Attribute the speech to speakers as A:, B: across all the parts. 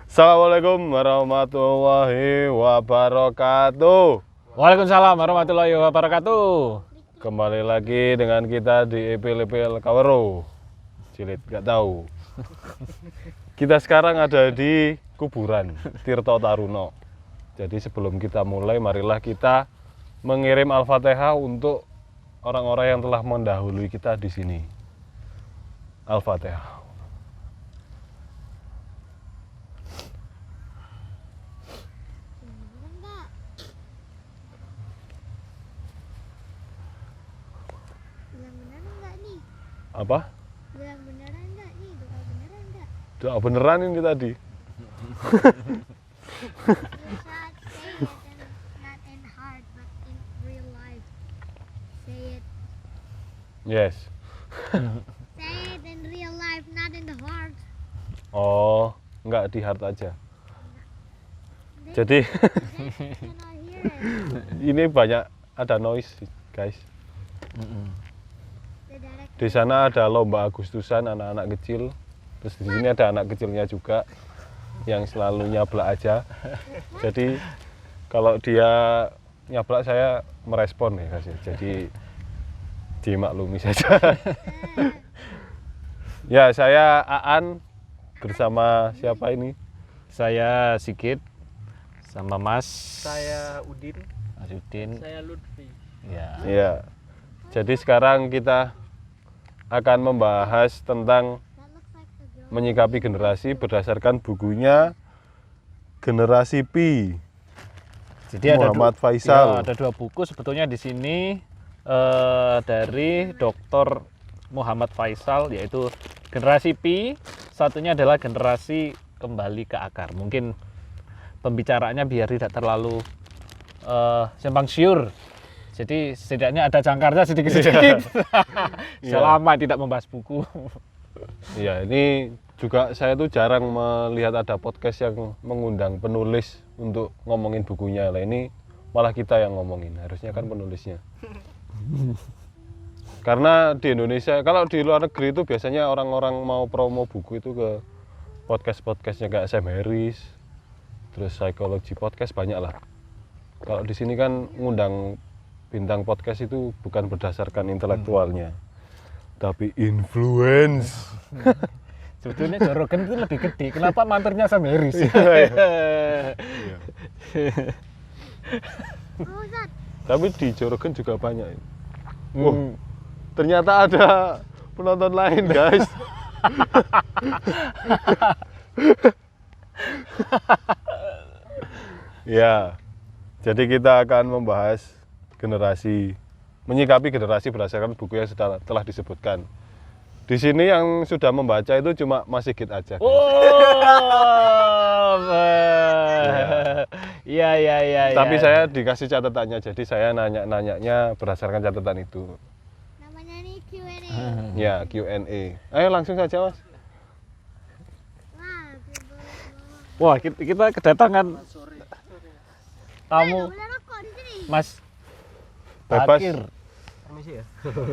A: Assalamualaikum warahmatullahi wabarakatuh.
B: Waalaikumsalam warahmatullahi wabarakatuh.
A: Kembali lagi dengan kita di Epil-Epil Kawero. Jilid gak tahu. Kita sekarang ada di kuburan Tirto Taruno. Jadi sebelum kita mulai, marilah kita mengirim Al-Fatihah untuk orang-orang yang telah mendahului kita di sini. Al-Fatihah. Apa?
C: Bilang beneran enggak nih? Doa beneran enggak?
A: Doa beneran ini tadi.
C: You said say it and not in heart but in real life. Say it.
A: Yes.
C: Say it in real life, not in the heart.
A: Oh, enggak di heart aja. Jadi
C: They cannot hear it.
A: ini banyak ada noise, guys.
C: The director.
A: Di sana ada lomba Agustusan anak-anak kecil. Terus di sini ada anak kecilnya juga yang selalu nyablak aja. Jadi kalau dia nyablak saya merespon ya guys. Jadi dimaklumi saja. Ya, saya Aan bersama siapa ini?
B: Saya Sigit sama Mas.
D: Saya Udin.
B: Mas Udin.
D: Saya Lutfi.
B: Ya.
A: Iya. Jadi sekarang kita akan membahas tentang
C: That looks like the girl.
A: menyikapi generasi berdasarkan bukunya Generasi Pi.
B: Jadi
A: Muhammad Faisal.
B: ada dua buku sebetulnya di sini dari Dr. Muhammad Faisal, yaitu Generasi Pi. Satunya adalah Generasi Kembali ke Akar. Mungkin pembicaraannya biar tidak terlalu simpang siur. Jadi setidaknya ada jangkarnya sedikit-sedikit.
A: Iya.
B: Selama tidak membahas buku.
A: Iya, ini juga saya tuh jarang melihat ada podcast yang mengundang penulis untuk ngomongin bukunya. Lah ini malah kita yang ngomongin, harusnya kan penulisnya. Karena di Indonesia, kalau di luar negeri itu biasanya orang-orang mau promo buku itu ke podcast-podcastnya kayak Sam Harris, terus Psychology Podcast banyak lah. Kalau di sini kan ngundang bintang podcast itu bukan berdasarkan intelektualnya, tapi influence.
B: Sebetulnya Joe Rogan itu lebih gede. Kenapa mampirnya Sam Harris?
C: Oh, that.
A: Tapi di Joe Rogan juga banyak. Wah, ternyata ada penonton lain, guys. Ya, jadi kita akan membahas menyikapi generasi berdasarkan buku yang telah disebutkan. Di sini yang sudah membaca itu cuma Mas Sigit aja.
B: Iya.
A: Tapi saya dikasih catatannya, jadi saya nanya-nanyanya berdasarkan catatan itu.
C: Namanya nih Q&A.
A: Ya, Q&A. Ayo langsung saja, Mas.
C: Wah, people.
B: Wah, kita kedatangan tamu
C: Boleh rokok di sini.
B: Mas
A: Bebas.
B: Bakir.
D: Permisi ya.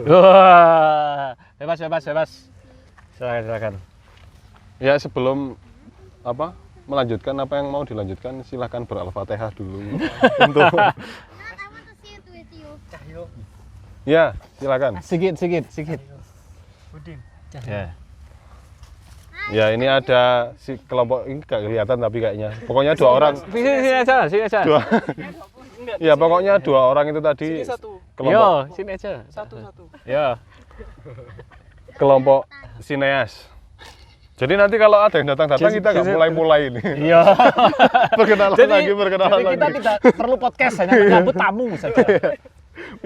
B: Wah, bebas. Silakan.
A: Ya, sebelum melanjutkan apa yang mau dilanjutkan, silahkan ber-Al-Fatihah dulu. Untuk
C: Not, I want to see it with you.
D: Cahyo.
A: ya, silakan.
B: Sigit.
D: Udin.
B: Ya.
A: Ya, ini ada si kelompok ini gak kelihatan tapi kayaknya. Pokoknya dua orang.
B: Sini aja.
A: Dua. Ya, pokoknya dua orang itu tadi
D: Sini satu.
A: kelompok
B: Sini aja.
D: Satu.
B: Ya.
A: kelompok sineas. Jadi nanti kalau ada yang datang kita nggak mulai ini.
B: Iya.
A: Perkenalan
B: Jadi
A: lagi.
B: kita tidak perlu podcast, hanya menyambut tamu saja.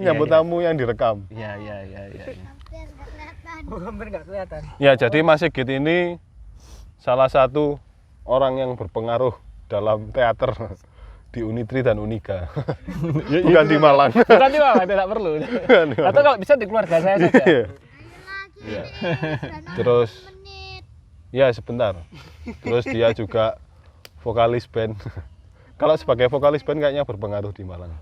A: Menyambut
B: Iya.
A: tamu yang direkam.
B: Iya.
C: Hampir nggak kelihatan.
D: Hampir nggak kelihatan.
A: Ya, jadi Mas Sigit ini salah satu orang yang berpengaruh dalam teater di Unitri dan Unika. Bukan di Malang.
B: Bukan juga, tidak perlu. Atau kalau bisa di keluarga saya saja.
A: Iya.
C: Ayo lagi.
A: Iya.
C: Sudah
A: Terus
C: 6 menit.
A: ya sebentar. Terus dia juga vokalis band. Kalau sebagai vokalis band kayaknya berpengaruh di Malang.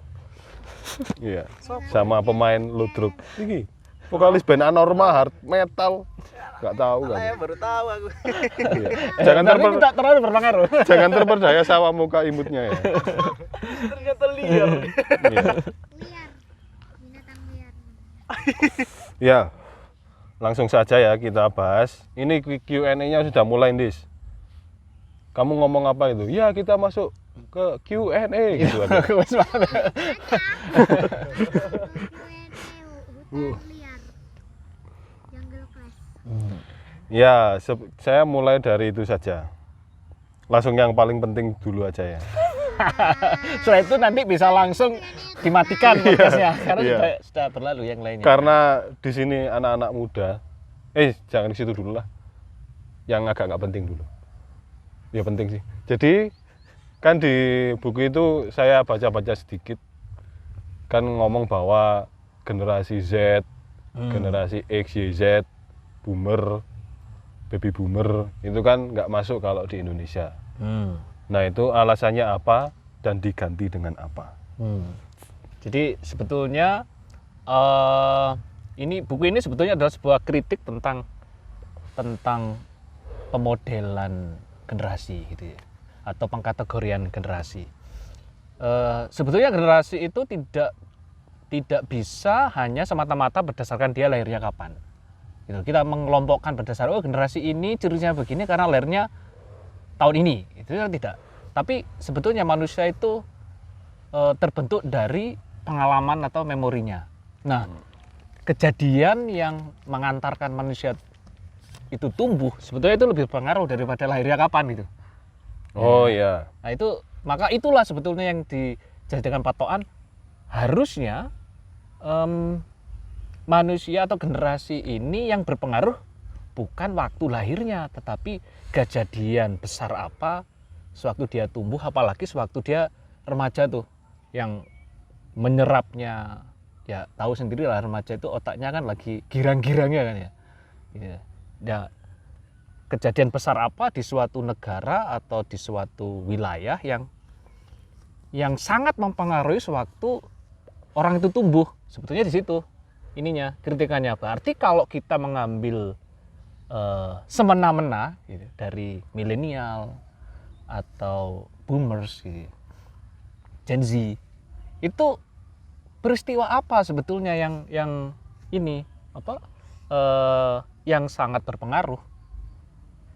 A: Iya. Sama pemain ludruk. Iki. Vokalis band Anorma hard metal. Nggak tahu kan.
D: Saya baru tahu aku.
A: Iya. Jangan
B: Berarti tidak terlalu berpengaruh.
A: jangan terperdaya sama muka imutnya ya.
D: Ternyata liar.
A: Iya.
C: Liar. Binatang liar.
A: Ya. Langsung saja ya kita bahas. Ini Q&A-nya sudah mulai, Dis. Kamu ngomong apa itu? Ya, kita masuk ke Q&A gitu kan.
B: Wes banget.
C: Hutan liar. Jungle Class.
A: Ya, saya mulai dari itu saja. Langsung yang paling penting dulu aja ya.
B: Setelah itu nanti bisa langsung dimatikan podcastnya karena
A: iya.
B: sudah berlalu yang lainnya.
A: Karena di sini anak-anak muda, jangan di situ dulu lah. Yang agak nggak penting dulu. Ya penting sih. Jadi kan di buku itu saya baca-baca sedikit, kan ngomong bahwa generasi Z, generasi X, Y, Z, boomer, baby boomer itu kan nggak masuk kalau di Indonesia. Nah itu alasannya apa dan diganti dengan apa?
B: Jadi sebetulnya buku ini sebetulnya adalah sebuah kritik tentang pemodelan generasi gitu ya, atau pengkategorian generasi. Sebetulnya generasi itu tidak bisa hanya semata-mata berdasarkan dia lahirnya kapan. Gitu. Kita mengelompokkan berdasarkan generasi ini cirinya begini karena lahirnya tahun ini, itu kan tidak. Tapi sebetulnya manusia itu terbentuk dari pengalaman atau memorinya. Nah, kejadian yang mengantarkan manusia itu tumbuh sebetulnya itu lebih berpengaruh daripada lahirnya kapan gitu.
A: Oh iya.
B: Nah itu, maka itulah sebetulnya yang dijadikan patokan. Harusnya manusia atau generasi ini yang berpengaruh bukan waktu lahirnya, tetapi kejadian besar apa sewaktu dia tumbuh, apalagi sewaktu dia remaja tuh, yang menyerapnya, ya tahu sendiri lah remaja itu otaknya kan lagi girang-girangnya kan ya. Ya, kejadian besar apa di suatu negara atau di suatu wilayah yang sangat mempengaruhi sewaktu orang itu tumbuh, sebetulnya di situ ininya kritikannya. Berarti kalau kita mengambil semena-mena gitu, dari milenial atau boomers gitu, Gen Z, itu peristiwa apa sebetulnya yang ini apa yang sangat berpengaruh?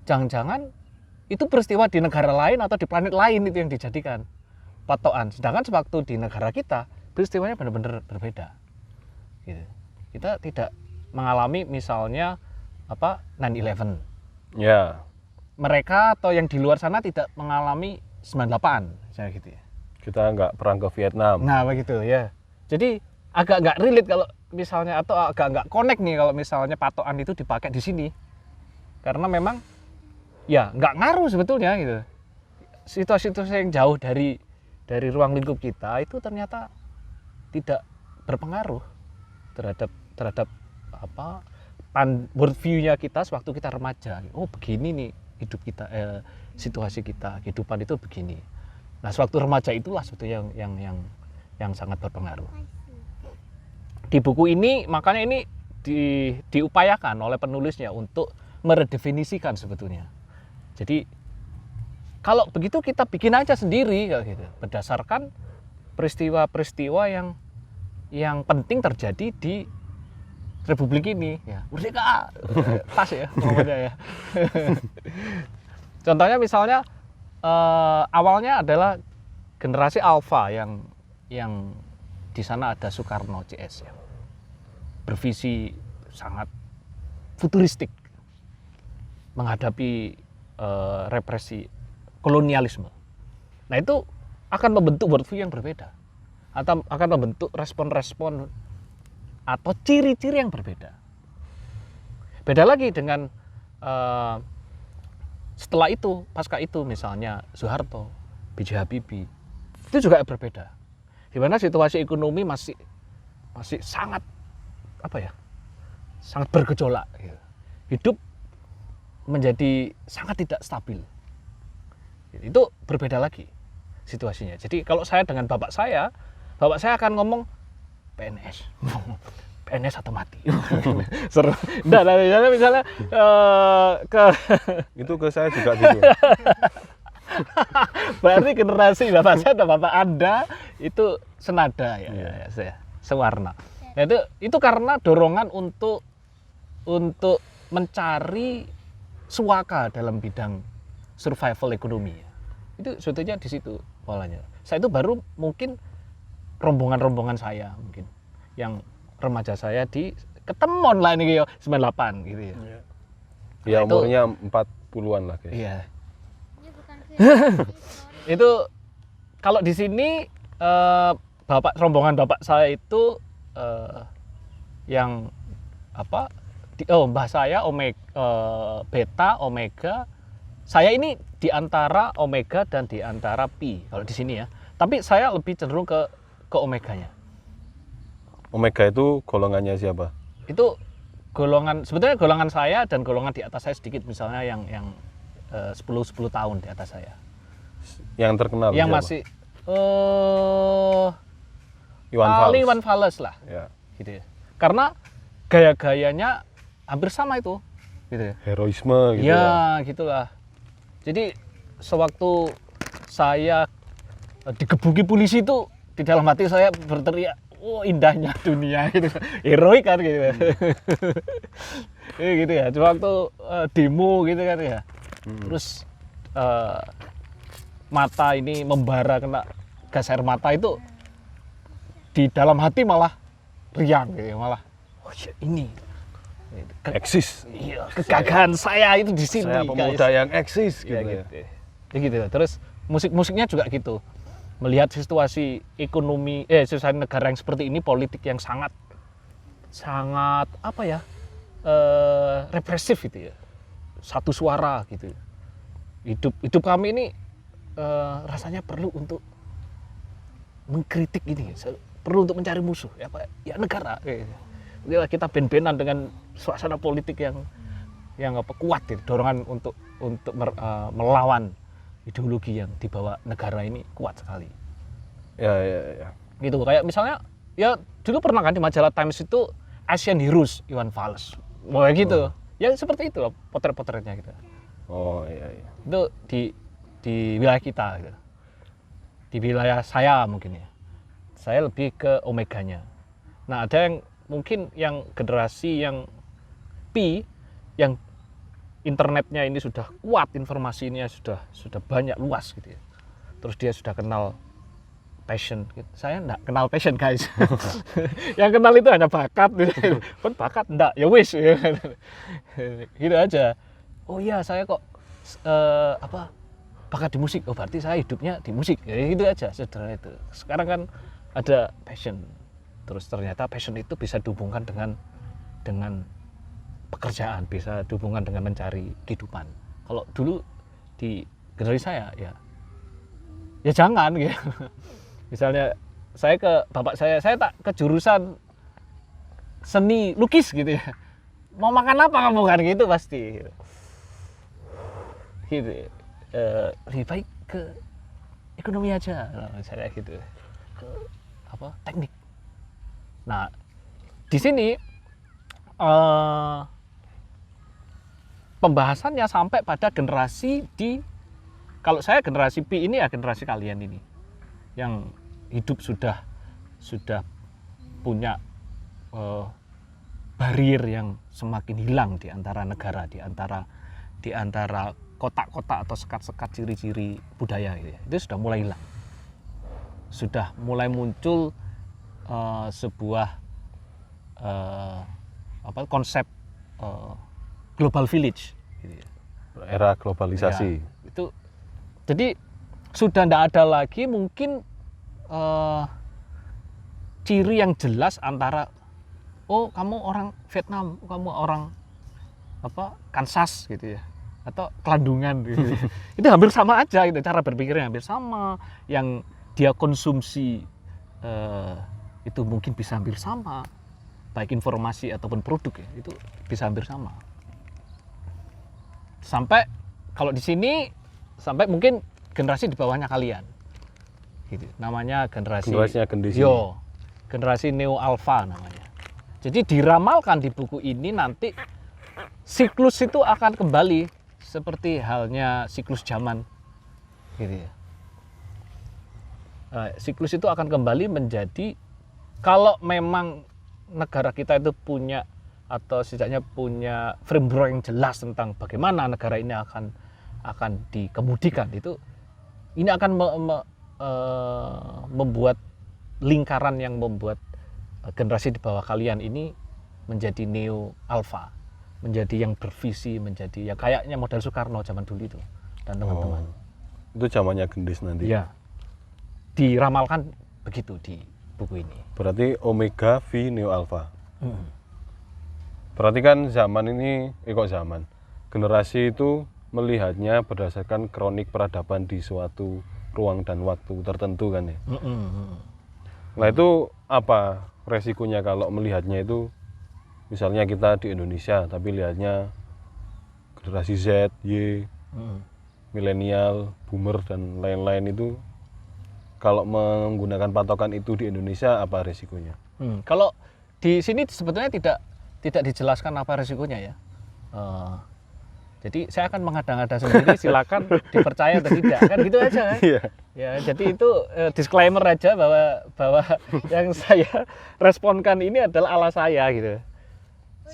B: Jangan-jangan itu peristiwa di negara lain atau di planet lain itu yang dijadikan patokan, sedangkan sewaktu di negara kita peristiwanya benar-benar berbeda gitu. Kita tidak mengalami misalnya 9/11.
A: Ya.
B: Mereka atau yang di luar sana tidak mengalami 98 misalnya gitu ya.
A: Kita nggak perang ke Vietnam.
B: Nah begitu ya. Jadi agak nggak relate kalau misalnya, atau agak nggak connect nih kalau misalnya patokan itu dipakai di sini. Karena memang ya nggak ngaruh sebetulnya gitu. Situasi-situasi yang jauh dari ruang lingkup kita itu ternyata tidak berpengaruh terhadap world view-nya kita sewaktu kita remaja. Oh begini nih hidup kita, situasi kita, kehidupan itu begini. Nah sewaktu remaja itulah sebetulnya yang sangat berpengaruh. Di buku ini makanya ini diupayakan oleh penulisnya untuk meredefinisikan sebetulnya. Jadi kalau begitu kita bikin aja sendiri gitu, berdasarkan peristiwa-peristiwa yang penting terjadi di Republik ini ya. Merdeka pas ya ngomongnya ya. Contohnya misalnya awalnya adalah generasi Alpha yang di sana ada Soekarno CS ya, bervisi sangat futuristik menghadapi represi kolonialisme. Nah itu akan membentuk worldview yang berbeda, atau akan membentuk respon-respon atau ciri-ciri yang berbeda. Beda lagi dengan setelah itu, pasca itu misalnya Soeharto, B.J. Habibie, itu juga berbeda. Di mana situasi ekonomi masih sangat sangat bergejolak. Gitu. Hidup menjadi sangat tidak stabil. Itu berbeda lagi situasinya. Jadi kalau saya dengan bapak saya akan ngomong PNS, PNS atau mati. Seru. Enggak, misalnya ke
A: Itu ke saya juga gitu.
B: berarti generasi bapak saya dan bapak Anda itu senada ya, saya sewarna. Nah, itu karena dorongan untuk mencari suaka dalam bidang survival ekonomi. Itu sebetulnya di situ polanya. Saya itu baru mungkin rombongan saya mungkin yang remaja saya di ketemon lah ini 98 gitu ya.
A: Ya
B: Nah, itu-
A: umurnya 40-an lah guys.
B: Iya.
C: Ini bukan film, sorry.
B: Itu kalau di sini rombongan bapak saya itu yang apa? Mbah saya beta, omega. Saya ini di antara omega dan di antara pi kalau di sini ya. Tapi saya lebih cenderung ke omeganya.
A: Omega itu golongannya siapa?
B: Itu sebetulnya golongan saya dan golongan di atas saya sedikit, misalnya yang 10 tahun di atas saya.
A: Yang terkenal
B: Yang
A: siapa?
B: masih
A: Iwan
B: paling
A: Fals.
B: Iwan Fals lah
A: Ya.
B: gitu ya. Karena gaya-gayanya hampir sama itu gitu ya.
A: Heroisme gitu ya.
B: Ya, gitulah. Jadi sewaktu saya digebuki polisi itu di dalam hati saya berteriak, "Oh, indahnya dunia," gitu. Heroik kan gitu. Gitu ya. Sewaktu demo gitu kan ya. Terus mata ini membara kena gas air mata itu di dalam hati malah riang gitu, malah oh ya ini
A: Eksis.
B: iya, kegagahan saya itu di sini
A: Saya pemuda yang eksis gitu
B: ya,
A: ya.
B: gitu. Ya gitu. Terus musiknya juga gitu. Melihat situasi ekonomi situasi negara yang seperti ini, politik yang sangat apa ya? Represif gitu ya. Satu suara gitu. Hidup kami ini rasanya perlu untuk mengkritik ini, perlu untuk mencari musuh ya negara. Inilah kita ben-benan dengan suasana politik yang kuat gitu, dorongan untuk melawan ideologi yang dibawa negara ini kuat sekali.
A: Ya.
B: Gitu, kayak misalnya ya dulu pernah kan di majalah Times itu Asian Heroes Iwan Fals. Wah gitu. Ya seperti itu loh potret-potretnya gitu.
A: Oh iya.
B: Itu di wilayah kita gitu. Di wilayah saya mungkin ya. Saya lebih ke omeganya. Nah, ada yang mungkin yang generasi yang pi yang internetnya ini sudah kuat, informasinya sudah banyak luas gitu ya. Terus dia sudah kenal passion gitu. Saya enggak kenal passion, guys. Yang kenal itu hanya bakat gitu. Pun bakat enggak, ya wis. Gitu aja. Oh iya, saya kok bakat di musik. Oh, berarti saya hidupnya di musik. Ya gitu aja, sederhana itu. Sekarang kan ada passion. Terus ternyata passion itu bisa dihubungkan dengan pekerjaan, bisa dihubungkan dengan mencari kehidupan. Kalau dulu di generasi saya ya jangan gitu. Misalnya saya ke bapak saya tak ke jurusan seni lukis gitu ya. Mau makan apa kamu kan gitu pasti. Gitu. Lebih baik ke ekonomi aja misalnya gitu. Ke teknik. Nah, di sini pembahasannya sampai pada generasi kalau saya generasi Pi ini ya generasi kalian ini yang hidup sudah punya barrier yang semakin hilang di antara negara, di antara kotak-kotak atau sekat-sekat ciri-ciri budaya gitu ya. Itu sudah mulai hilang. Sudah mulai muncul sebuah konsep global village gitu ya.
A: Era globalisasi.
B: Ya, itu jadi sudah tidak ada lagi mungkin ciri yang jelas antara oh kamu orang Vietnam, kamu orang Kansas gitu ya, atau Kelandungan gitu. Itu hampir sama aja gitu, cara berpikirnya hampir sama, yang dia konsumsi itu mungkin bisa hampir sama, baik informasi ataupun produk ya, itu bisa hampir sama. Sampai kalau di sini sampai mungkin generasi di bawahnya kalian, gitu. Namanya generasinya
A: Gendis.
B: generasi Neo Alpha namanya. Jadi diramalkan di buku ini nanti siklus itu akan kembali seperti halnya siklus zaman, gitu ya. Siklus itu akan kembali menjadi, kalau memang negara kita itu punya atau setidaknya punya framework yang jelas tentang bagaimana negara ini akan dikemudikan, itu ini akan membuat lingkaran yang membuat generasi di bawah kalian ini menjadi neo alpha, menjadi yang bervisi, menjadi ya kayaknya model Soekarno zaman dulu itu dan teman-teman.
A: Itu zamannya Gendis nanti.
B: Ya, diramalkan begitu di buku ini.
A: Berarti Omega V Neo Alpha. Berarti kan zaman ini, generasi itu melihatnya berdasarkan kronik peradaban di suatu ruang dan waktu tertentu kan ya. Nah itu apa resikonya kalau melihatnya itu, misalnya kita di Indonesia tapi lihatnya generasi Z, Y, milenial, boomer dan lain-lain itu, kalau menggunakan patokan itu di Indonesia apa resikonya?
B: Kalau di sini sebetulnya tidak dijelaskan apa resikonya ya. Jadi saya akan mengada-ngada sendiri, silakan dipercaya atau tidak, kan gitu aja kan?
A: Iya.
B: Ya, jadi itu disclaimer aja bahwa yang saya responkan ini adalah ala saya gitu.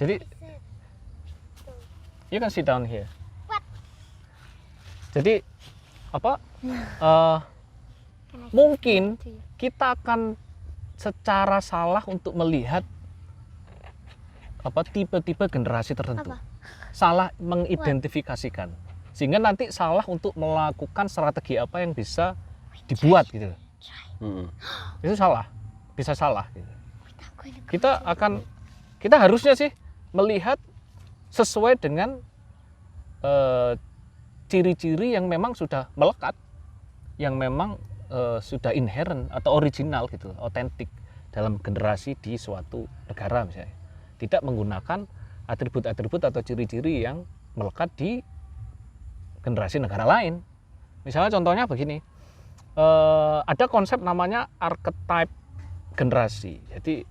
B: Jadi you can sit down here. Jadi apa? Mungkin kita akan secara salah untuk melihat tipe-tipe generasi tertentu. Salah mengidentifikasikan. Sehingga nanti salah untuk melakukan strategi apa yang bisa dibuat gitu. Itu salah. Bisa salah gitu. Kita harusnya sih melihat sesuai dengan ciri-ciri yang memang sudah melekat, yang memang sudah inherent atau original gitu, otentik dalam generasi di suatu negara misalnya. Tidak menggunakan atribut-atribut atau ciri-ciri yang melekat di generasi negara lain. Misalnya contohnya begini, ada konsep namanya archetype generasi. Jadi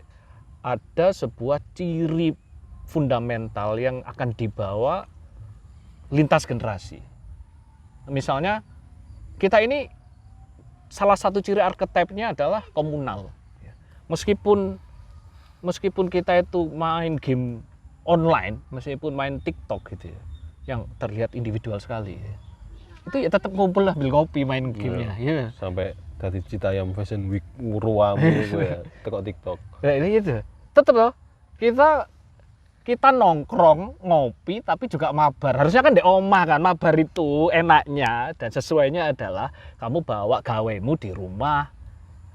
B: ada sebuah ciri fundamental yang akan dibawa lintas generasi. Misalnya kita ini salah satu ciri archetype-nya adalah komunal. Meskipun kita itu main game online, meskipun main TikTok gitu ya, yang terlihat individual sekali ya, itu ya tetap ngumpul lah ambil kopi main gamenya ya.
A: Sampai dari Citayam Fashion Week ruame gue ya teko TikTok.
B: Nah, ini gitu tetap loh, kita nongkrong ngopi tapi juga mabar. Harusnya kan di omah kan, mabar itu enaknya dan sesuainya adalah kamu bawa gawemu di rumah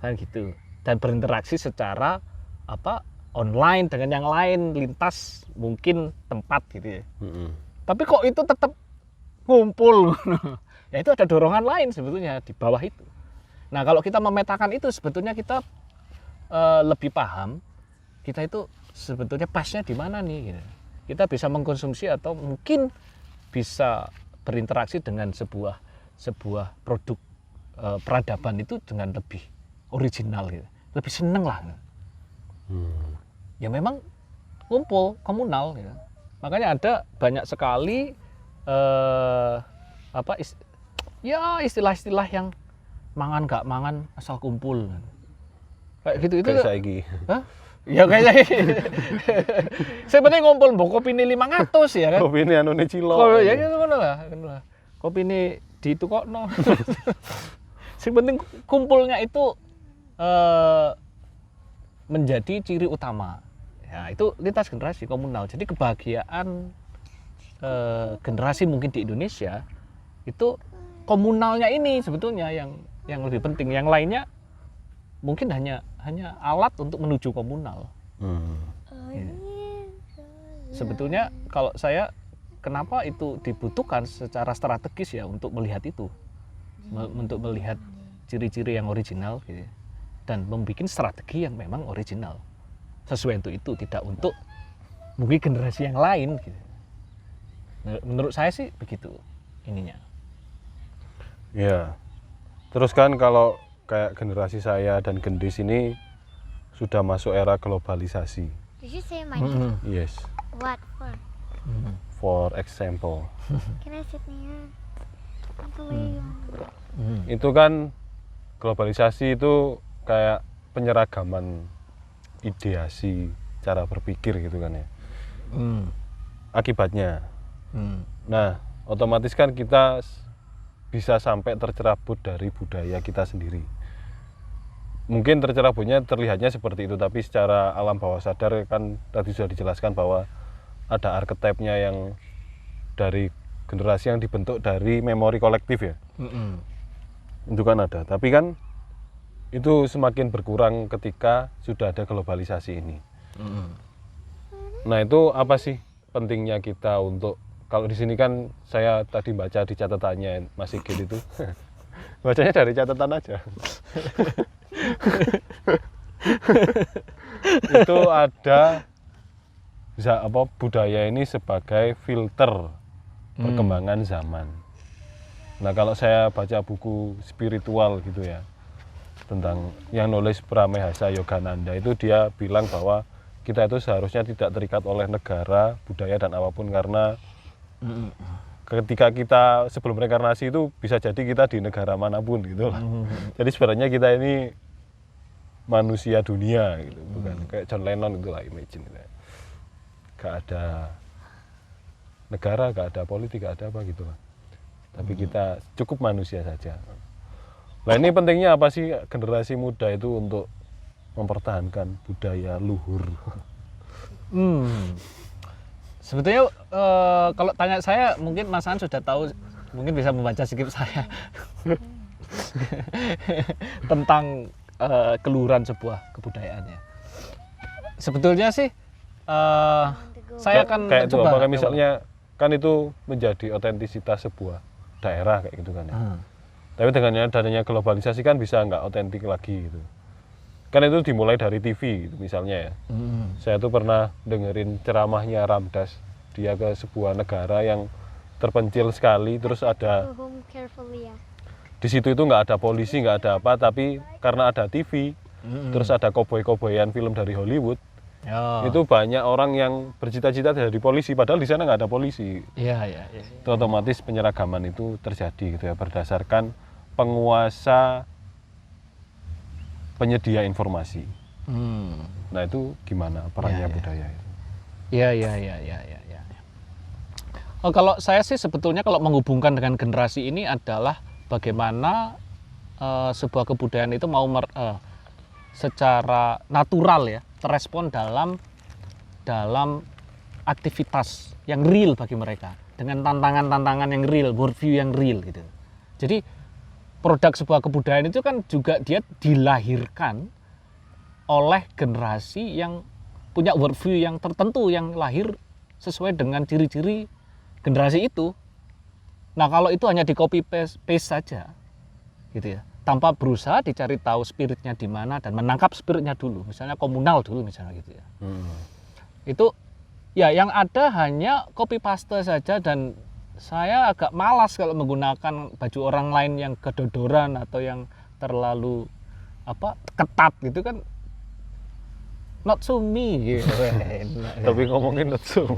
B: kan gitu, dan berinteraksi secara online dengan yang lain lintas mungkin tempat gitu ya. Tapi kok itu tetap ngumpul, ya itu ada dorongan lain sebetulnya di bawah itu. Nah kalau kita memetakan itu sebetulnya kita lebih paham kita itu sebetulnya pasnya di mana nih gitu. Kita bisa mengkonsumsi atau mungkin bisa berinteraksi dengan sebuah produk peradaban itu dengan lebih original gitu. Lebih seneng lah. Ya memang ngumpul komunal gitu. Makanya ada banyak sekali istilah-istilah yang mangan gak mangan asal kumpul. Kayak gitu itu.
A: Kayak saiki.
B: Hah? Ya kayaknya. Sebenarnya ngumpul mbok kopi ini 500 ya kan.
A: Kopi ini anune cilok.
B: Oh ya gitu ngono lah. Kopi ini ditukokno. Sing penting kumpulnya itu menjadi ciri utama. Ya, itu lintas generasi komunal. Jadi kebahagiaan generasi mungkin di Indonesia itu komunalnya ini sebetulnya yang lebih penting. Yang lainnya mungkin hanya alat untuk menuju komunal. Ya. Sebetulnya kalau saya kenapa itu dibutuhkan secara strategis ya untuk melihat itu, untuk melihat ciri-ciri yang original gitu, dan membuat strategi yang memang original sesuai untuk itu, tidak untuk mungkin generasi yang lain gitu. Menurut saya sih begitu ininya.
A: Ya. Terus kan kalau kayak generasi saya dan Gendis ini sudah masuk era globalisasi.
C: Did you say my name?
A: Yes,
C: What for?
A: for example.
C: Can I sit near? Uncle Leon?
A: Itu kan globalisasi itu kayak penyeragaman ideasi cara berpikir gitu kan ya. Akibatnya. Nah, otomatis kan kita bisa sampai tercerabut dari budaya kita sendiri. Mungkin tercerabutnya terlihatnya seperti itu, tapi secara alam bawah sadar kan tadi sudah dijelaskan bahwa ada arketipnya yang dari generasi yang dibentuk dari memori kolektif ya. Itu kan ada, tapi kan itu semakin berkurang ketika sudah ada globalisasi ini. Nah, itu apa sih pentingnya kita untuk, kalau di sini kan saya tadi baca di catatannya Mas Sigit itu bacanya dari catatan aja. Itu ada budaya ini sebagai filter perkembangan zaman. Nah, kalau saya baca buku spiritual gitu ya, tentang yang nulis Pramehasa Yogananda, itu dia bilang bahwa kita itu seharusnya tidak terikat oleh negara, budaya dan apapun, karena ketika kita sebelum reinkarnasi itu bisa jadi kita di negara manapun gitu lah. Jadi sebenarnya kita ini manusia dunia gitu, bukan kayak John Lennon gitu lah, imagine gitu. Gak ada negara, gak ada politik, gak ada apa gitu lah. Tapi kita cukup manusia saja. Nah, ini pentingnya apa sih generasi muda itu untuk mempertahankan budaya luhur?
B: Sebetulnya kalau tanya saya, mungkin Mas An sudah tahu, mungkin bisa membaca skrip saya tentang keluhuran sebuah kebudayaan ya. Sebetulnya sih saya akan
A: kayak itu
B: coba,
A: apakah misalnya kan itu menjadi otentisitas sebuah daerah kayak gitu kan ya. Tapi dengan adanya globalisasi kan bisa nggak otentik lagi gitu. Kan itu dimulai dari TV gitu, misalnya ya. Saya tuh pernah dengerin ceramahnya Ramdas, dia ke sebuah negara yang terpencil sekali, terus ada
C: Go home carefully ya.
A: di situ itu nggak ada polisi, nggak ada apa, tapi karena ada TV, terus ada koboi-koboyan film dari Hollywood, itu banyak orang yang bercita-cita jadi polisi, padahal di sana nggak ada polisi.
B: Iya.
A: Itu otomatis penyeragaman itu terjadi gitu ya, berdasarkan penguasa penyedia informasi. Nah, itu gimana perannya budaya itu?
B: Iya. Oh, kalau saya sih sebetulnya kalau menghubungkan dengan generasi ini adalah bagaimana sebuah kebudayaan itu mau secara natural ya terespon dalam aktivitas yang real bagi mereka, dengan tantangan-tantangan yang real, worldview yang real gitu. Jadi produk sebuah kebudayaan itu kan juga dia dilahirkan oleh generasi yang punya worldview yang tertentu, yang lahir sesuai dengan ciri-ciri generasi itu. Nah, kalau itu hanya di copy paste saja gitu ya, tanpa berusaha dicari tahu spiritnya di mana dan menangkap spiritnya dulu, misalnya komunal dulu misalnya gitu ya. Itu ya yang ada hanya copy paste saja, dan saya agak malas kalau menggunakan baju orang lain yang kedodoran atau yang terlalu ketat gitu kan, not so me gitu.
A: Tapi ngomongin itu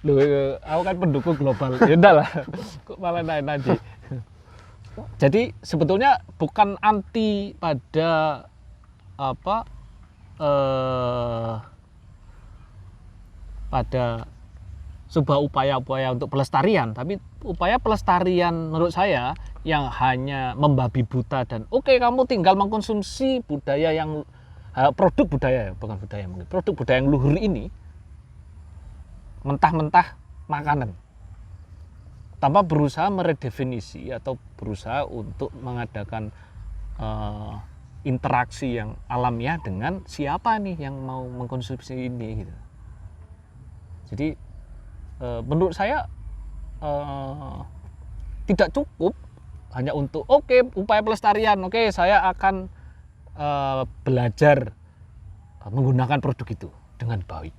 B: Loh, aku kan pendukung global. Ya udah lah, kok malah naik-naik. Jadi sebetulnya bukan anti pada pada sebuah upaya-upaya untuk pelestarian, tapi upaya pelestarian menurut saya yang hanya membabi buta dan kamu tinggal mengkonsumsi budaya yang produk budaya, bukan budaya mungkin, produk budaya yang luhur ini mentah-mentah makanan, tanpa berusaha meredefinisi atau berusaha untuk mengadakan interaksi yang alamiah dengan siapa nih yang mau mengkonsumsi ini gitu. Jadi menurut saya tidak cukup hanya untuk upaya pelestarian, saya akan belajar menggunakan produk itu dengan baik.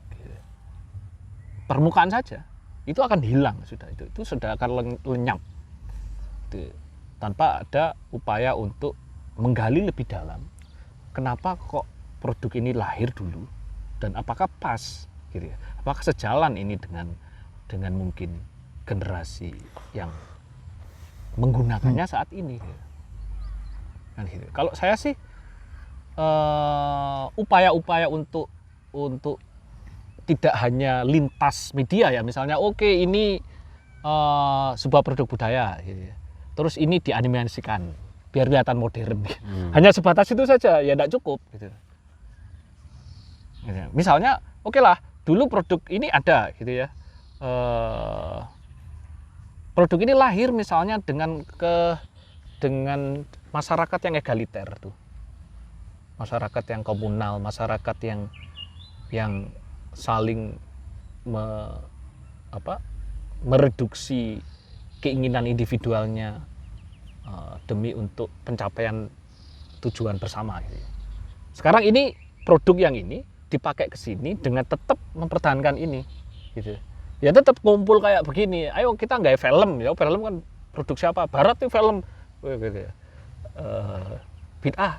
B: Permukaan saja itu akan hilang, itu sudah akan lenyap tanpa ada upaya untuk menggali lebih dalam. Kenapa kok produk ini lahir dulu dan apakah pas gitu ya. Apakah sejalan ini dengan mungkin generasi yang menggunakannya saat ini gitu. Kan gitu. Kalau saya sih upaya-upaya untuk tidak hanya lintas media ya, misalnya oke ini sebuah produk budaya gitu ya. Terus ini dianimasikan biar kelihatan modern. Hanya sebatas itu saja ya tidak cukup gitu. Gitu. Misalnya oke lah dulu produk ini ada gitu ya. Produk ini lahir misalnya dengan masyarakat yang egaliter tuh. Masyarakat yang komunal, masyarakat yang saling mereduksi keinginan individualnya demi untuk pencapaian tujuan bersama gitu. Sekarang ini produk yang ini dipakai ke sini dengan tetap mempertahankan ini gitu. Ya tetap ngumpul kayak begini. Ayo kita nggak film ya, film kan produk siapa? Barat tuh film gitu ya. Bid'ah.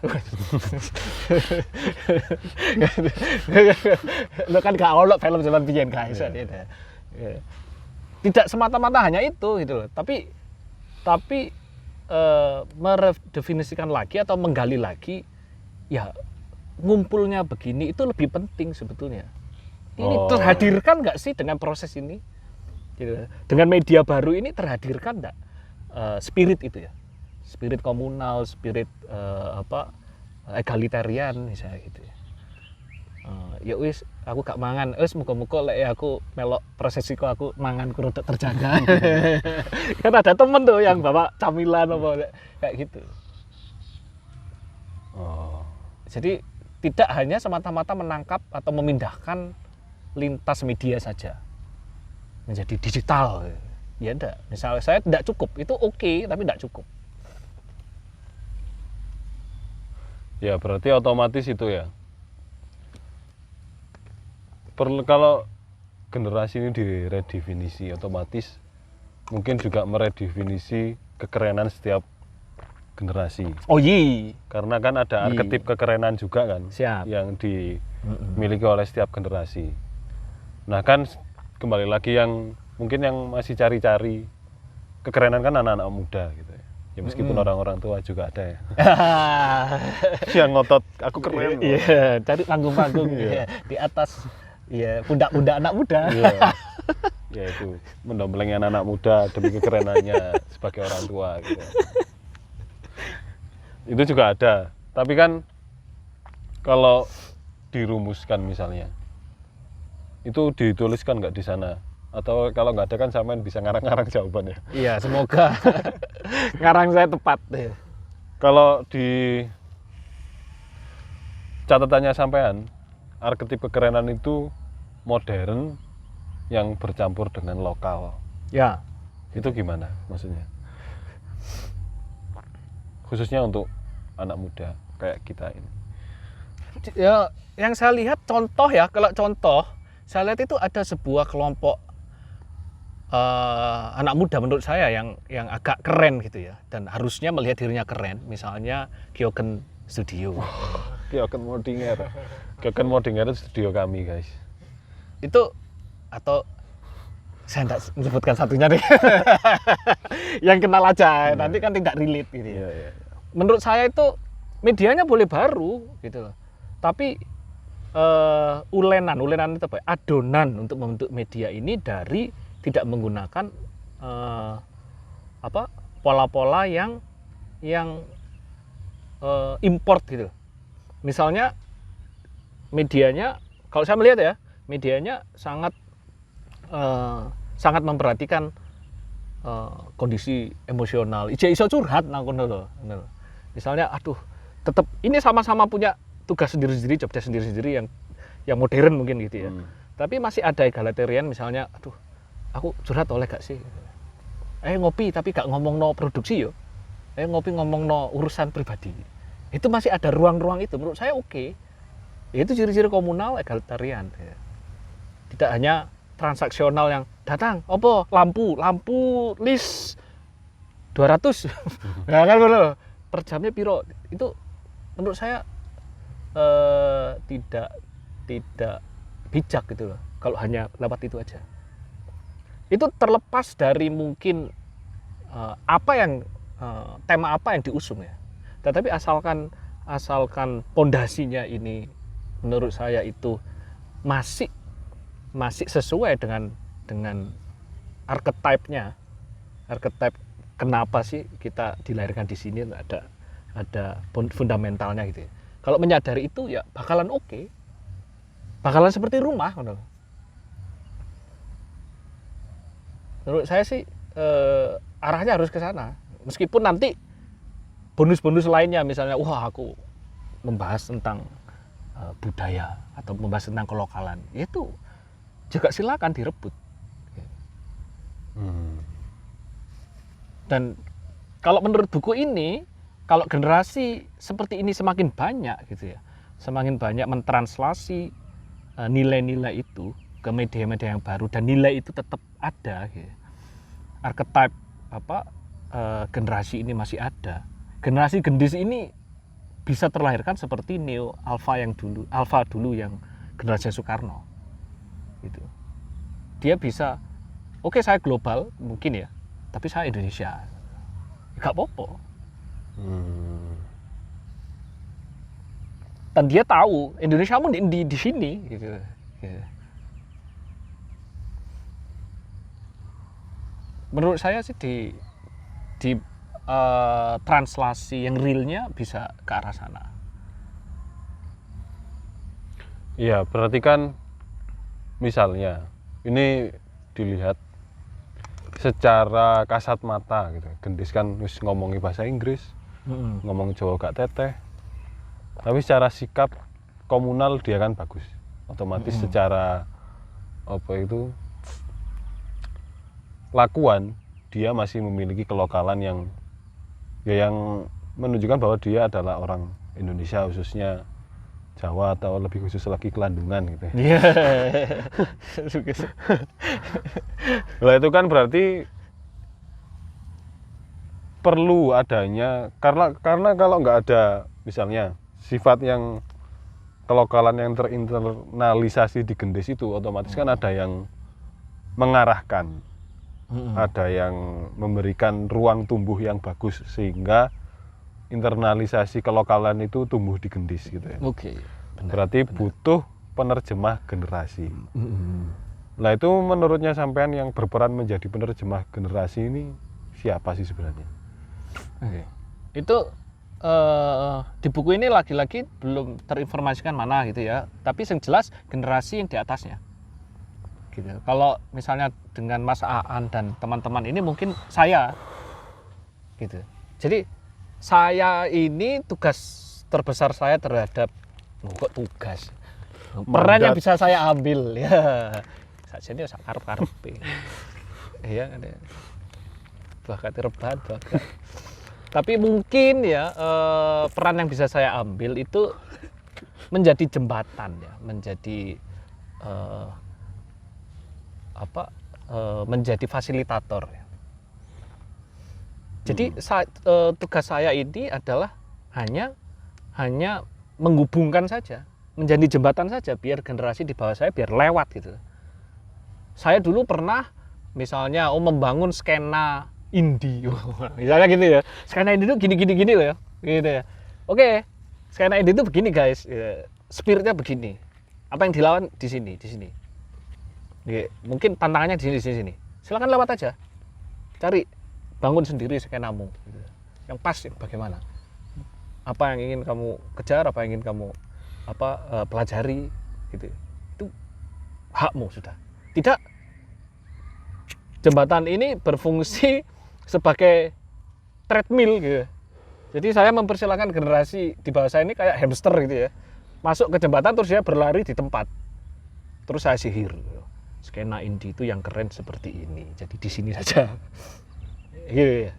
B: Lo kan gak ono film zaman biyen guys. Tidak semata-mata hanya itu gitu loh. Tapi meredefinisikan lagi atau menggali lagi ya ngumpulnya begini itu lebih penting sebetulnya. Ini terhadirkan nggak sih dengan proses ini? Gitu. Dengan media baru ini terhadirkan nggak spirit itu ya? Spirit komunal, spirit egalitarian misalnya gitu ya. Ya wis aku gak mangan, wis muga-muga lek aku melok prosesi kok aku mangan ku rodok terjaga. Kan ada temen tuh yang bawa camilan apa kayak gitu. Jadi tidak hanya semata-mata menangkap atau memindahkan lintas media saja menjadi digital. Ya enggak, misalnya saya tidak cukup, itu oke tapi tidak cukup.
A: Ya berarti otomatis itu ya. Kalau generasi ini diredefinisi, otomatis mungkin juga meredefinisi kekerenan setiap generasi.
B: Oh iya.
A: Karena kan ada arketip kekerenan juga kan.
B: Siap.
A: Yang dimiliki oleh setiap generasi. Nah kan kembali lagi yang mungkin yang masih cari-cari kekerenan kan anak-anak muda gitu ya. Ya meskipun orang-orang tua juga ada ya. Yang ngotot aku keren.
B: Iya, cari panggung-panggung ya, di atas ya pundak-pundak anak muda.
A: Iya. Ya itu mendomplengnya anak muda demi kekerenannya sebagai orang tua gitu. Itu juga ada. Tapi kan kalau dirumuskan misalnya itu dituliskan nggak di sana? Atau kalau nggak ada kan sampean bisa ngarang-ngarang jawabannya.
B: Iya, semoga ngarang saya tepat.
A: Kalau di catatannya sampean, arketip kekerenan itu modern yang bercampur dengan lokal.
B: Ya.
A: Itu gimana maksudnya? Khususnya untuk anak muda kayak kita ini.
B: Ya, yang saya lihat contoh ya, kalau contoh saya lihat itu ada sebuah kelompok anak muda menurut saya yang agak keren gitu ya, dan harusnya melihat dirinya keren, misalnya Kyogen Studio.
A: Kyogen Modinger. Kyogen Modinger itu studio kami guys.
B: Itu atau saya tidak menyebutkan satunya deh. Yang kenal aja, nanti kan tidak relate gitu ya.
A: Iya.
B: Menurut saya itu medianya boleh baru gitu loh, tapi ulenan itu apa? Adonan untuk membentuk media ini dari tidak menggunakan pola-pola yang import gitu. Misalnya medianya, kalau saya melihat ya, medianya sangat memperhatikan kondisi emosional. Iso curhat nang kono lho. Misalnya, aduh, tetap ini sama-sama punya tugas sendiri-sendiri, job desk sendiri-sendiri yang modern mungkin gitu ya. Tapi masih ada egalitarian, misalnya, aduh, aku curhat oleh gak sih? Ngopi tapi gak ngomong no produksi yo. Ngopi ngomong no urusan pribadi. Itu masih ada ruang-ruang itu, menurut saya oke. Itu ciri-ciri komunal egalitarian. Tidak hanya transaksional yang datang, opo lampu list 200. Nah kan per jamnya piro. Itu menurut saya tidak bijak gitu loh kalau hanya lewat itu aja. Itu terlepas dari mungkin tema apa yang diusung ya. Tetapi asalkan pondasinya ini menurut saya itu masih sesuai dengan archetype-nya. Archetype kenapa sih kita dilahirkan di sini, ada fundamentalnya gitu ya. Kalau menyadari itu ya bakalan oke. Bakalan seperti rumah. Menurut saya sih arahnya harus ke sana. Meskipun nanti bonus-bonus lainnya, misalnya wah aku membahas tentang budaya atau membahas tentang kelokalan, itu juga silakan direbut. Dan kalau menurut buku ini, kalau generasi seperti ini semakin banyak gitu ya, semakin banyak mentranslasi nilai-nilai itu ke media-media yang baru dan nilai itu tetap ada gitu. Archetype generasi ini masih ada. Generasi gendis ini bisa terlahirkan seperti Neo Alpha dulu yang generasi Soekarno. Gitu. Dia bisa, oke, saya global mungkin ya, tapi saya Indonesia. Gak apa-apa. Dan dia tahu Indonesia pun di sini gitu. Menurut saya sih di translasi yang realnya bisa ke arah sana.
A: Iya, berarti kan misalnya ini dilihat secara kasat mata gitu. Gendis kan wis ngomongi bahasa Inggris, ngomong Jawa gak teteh. Tapi secara sikap komunal dia kan bagus. Otomatis secara lakuan dia masih memiliki kelokalan yang menunjukkan bahwa dia adalah orang Indonesia, khususnya Jawa atau lebih khusus lagi Kelandungan gitu ya.
B: Iya.
A: Nah itu kan berarti perlu adanya, karena kalau nggak ada misalnya sifat yang kelokalan yang terinternalisasi di Gendis itu, otomatis kan ada yang mengarahkan, ada yang memberikan ruang tumbuh yang bagus sehingga internalisasi kelokalan itu tumbuh di Gendis gitu ya.
B: Oke.
A: Berarti butuh penerjemah generasi. Nah itu menurutnya sampean yang berperan menjadi penerjemah generasi ini siapa sih sebenarnya?
B: Oke. Itu di buku ini lagi-lagi belum terinformasikan mana gitu ya. Tapi yang jelas generasi yang di atasnya. Gitu. Kalau misalnya dengan Mas Aan dan teman-teman ini mungkin saya gitu. Jadi saya ini tugas terbesar saya terhadap kok tugas peran yang bisa saya ambil ya saja ini karep-karepe ya bakat rebahan bakat, tapi mungkin ya peran yang bisa saya ambil itu menjadi jembatan ya, menjadi menjadi fasilitator ya. Jadi tugas saya ini adalah hanya menghubungkan saja, menjadi jembatan saja biar generasi di bawah saya biar lewat gitu. Saya dulu pernah misalnya membangun skena indie, misalnya gitu ya. Skena indie itu gini loh ya, gitu ya. Oke, skena indie itu begini guys, spiritnya begini. Apa yang dilawan di sini. Mungkin tantangannya di sini. Silakan lewat aja, cari. Bangun sendiri skenamu gitu. Yang pas bagaimana, apa yang ingin kamu kejar, apa yang ingin kamu pelajari gitu. Itu hakmu sudah. Tidak, jembatan ini berfungsi sebagai treadmill gitu. Jadi saya mempersilahkan generasi di bawah saya ini kayak hamster gitu ya, masuk ke jembatan terus dia berlari di tempat, terus saya sihir skena indie itu yang keren seperti ini, jadi di sini saja. Ya.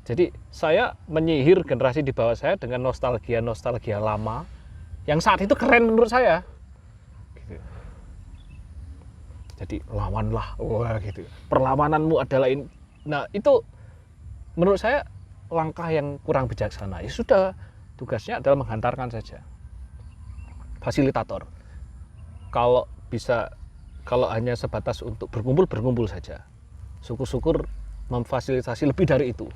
B: Jadi saya menyihir generasi di bawah saya dengan nostalgia lama yang saat itu keren menurut saya. Gitu. Jadi lawanlah, wah gitu. Perlawananmu adalah ini. Nah itu menurut saya langkah yang kurang bijaksana. Ya sudah, tugasnya adalah menghantarkan saja, fasilitator. Kalau bisa, kalau hanya sebatas untuk berkumpul saja, syukur-syukur memfasilitasi lebih dari itu,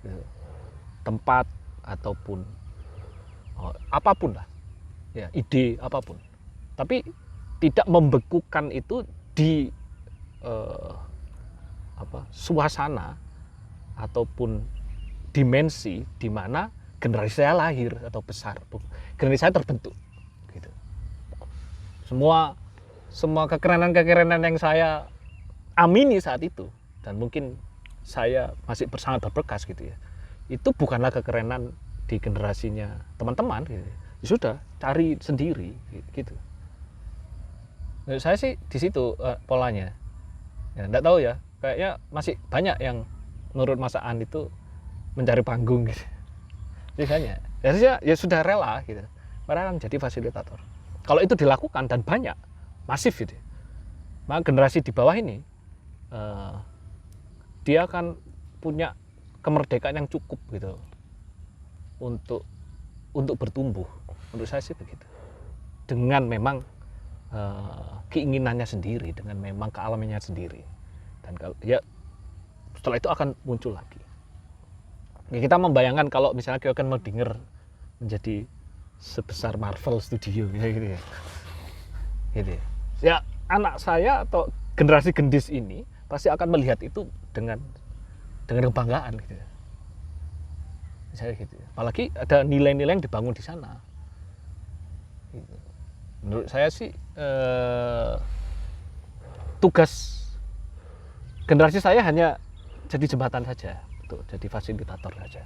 B: gitu. Tempat ataupun apapun lah, ya, ide apapun, tapi tidak membekukan itu di suasana ataupun dimensi di mana generasi saya lahir atau besar, generasi saya terbentuk, gitu. Semua kekerenan yang saya amini saat itu, dan mungkin saya masih sangat berbekas gitu ya, itu bukanlah kekerenan di generasinya teman-teman gitu. Ya sudah, cari sendiri gitu. Menurut saya sih di situ polanya. Ya, enggak tahu ya, kayaknya masih banyak yang menurut Mas Aan itu mencari panggung gitu. Biasanya ya sudah rela gitu. Padahal menjadi fasilitator. Kalau itu dilakukan dan banyak, masif gitu. Maka generasi di bawah ini dia akan punya kemerdekaan yang cukup gitu untuk bertumbuh. Menurut saya sih begitu. Dengan memang keinginannya sendiri, dengan memang kealamannya sendiri. Dan kalau ya setelah itu akan muncul lagi. Ya, kita membayangkan kalau misalnya Kyoken Moldinger menjadi sebesar Marvel Studio ya gitu ya. Gitu ya. Ya anak saya atau generasi gendis ini pasti akan melihat itu dengan kebanggaan gitu ya. Misalnya gitu ya. Apalagi ada nilai-nilai yang dibangun di sana. Gitu. Menurut saya sih tugas generasi saya hanya jadi jembatan saja, untuk jadi fasilitator saja.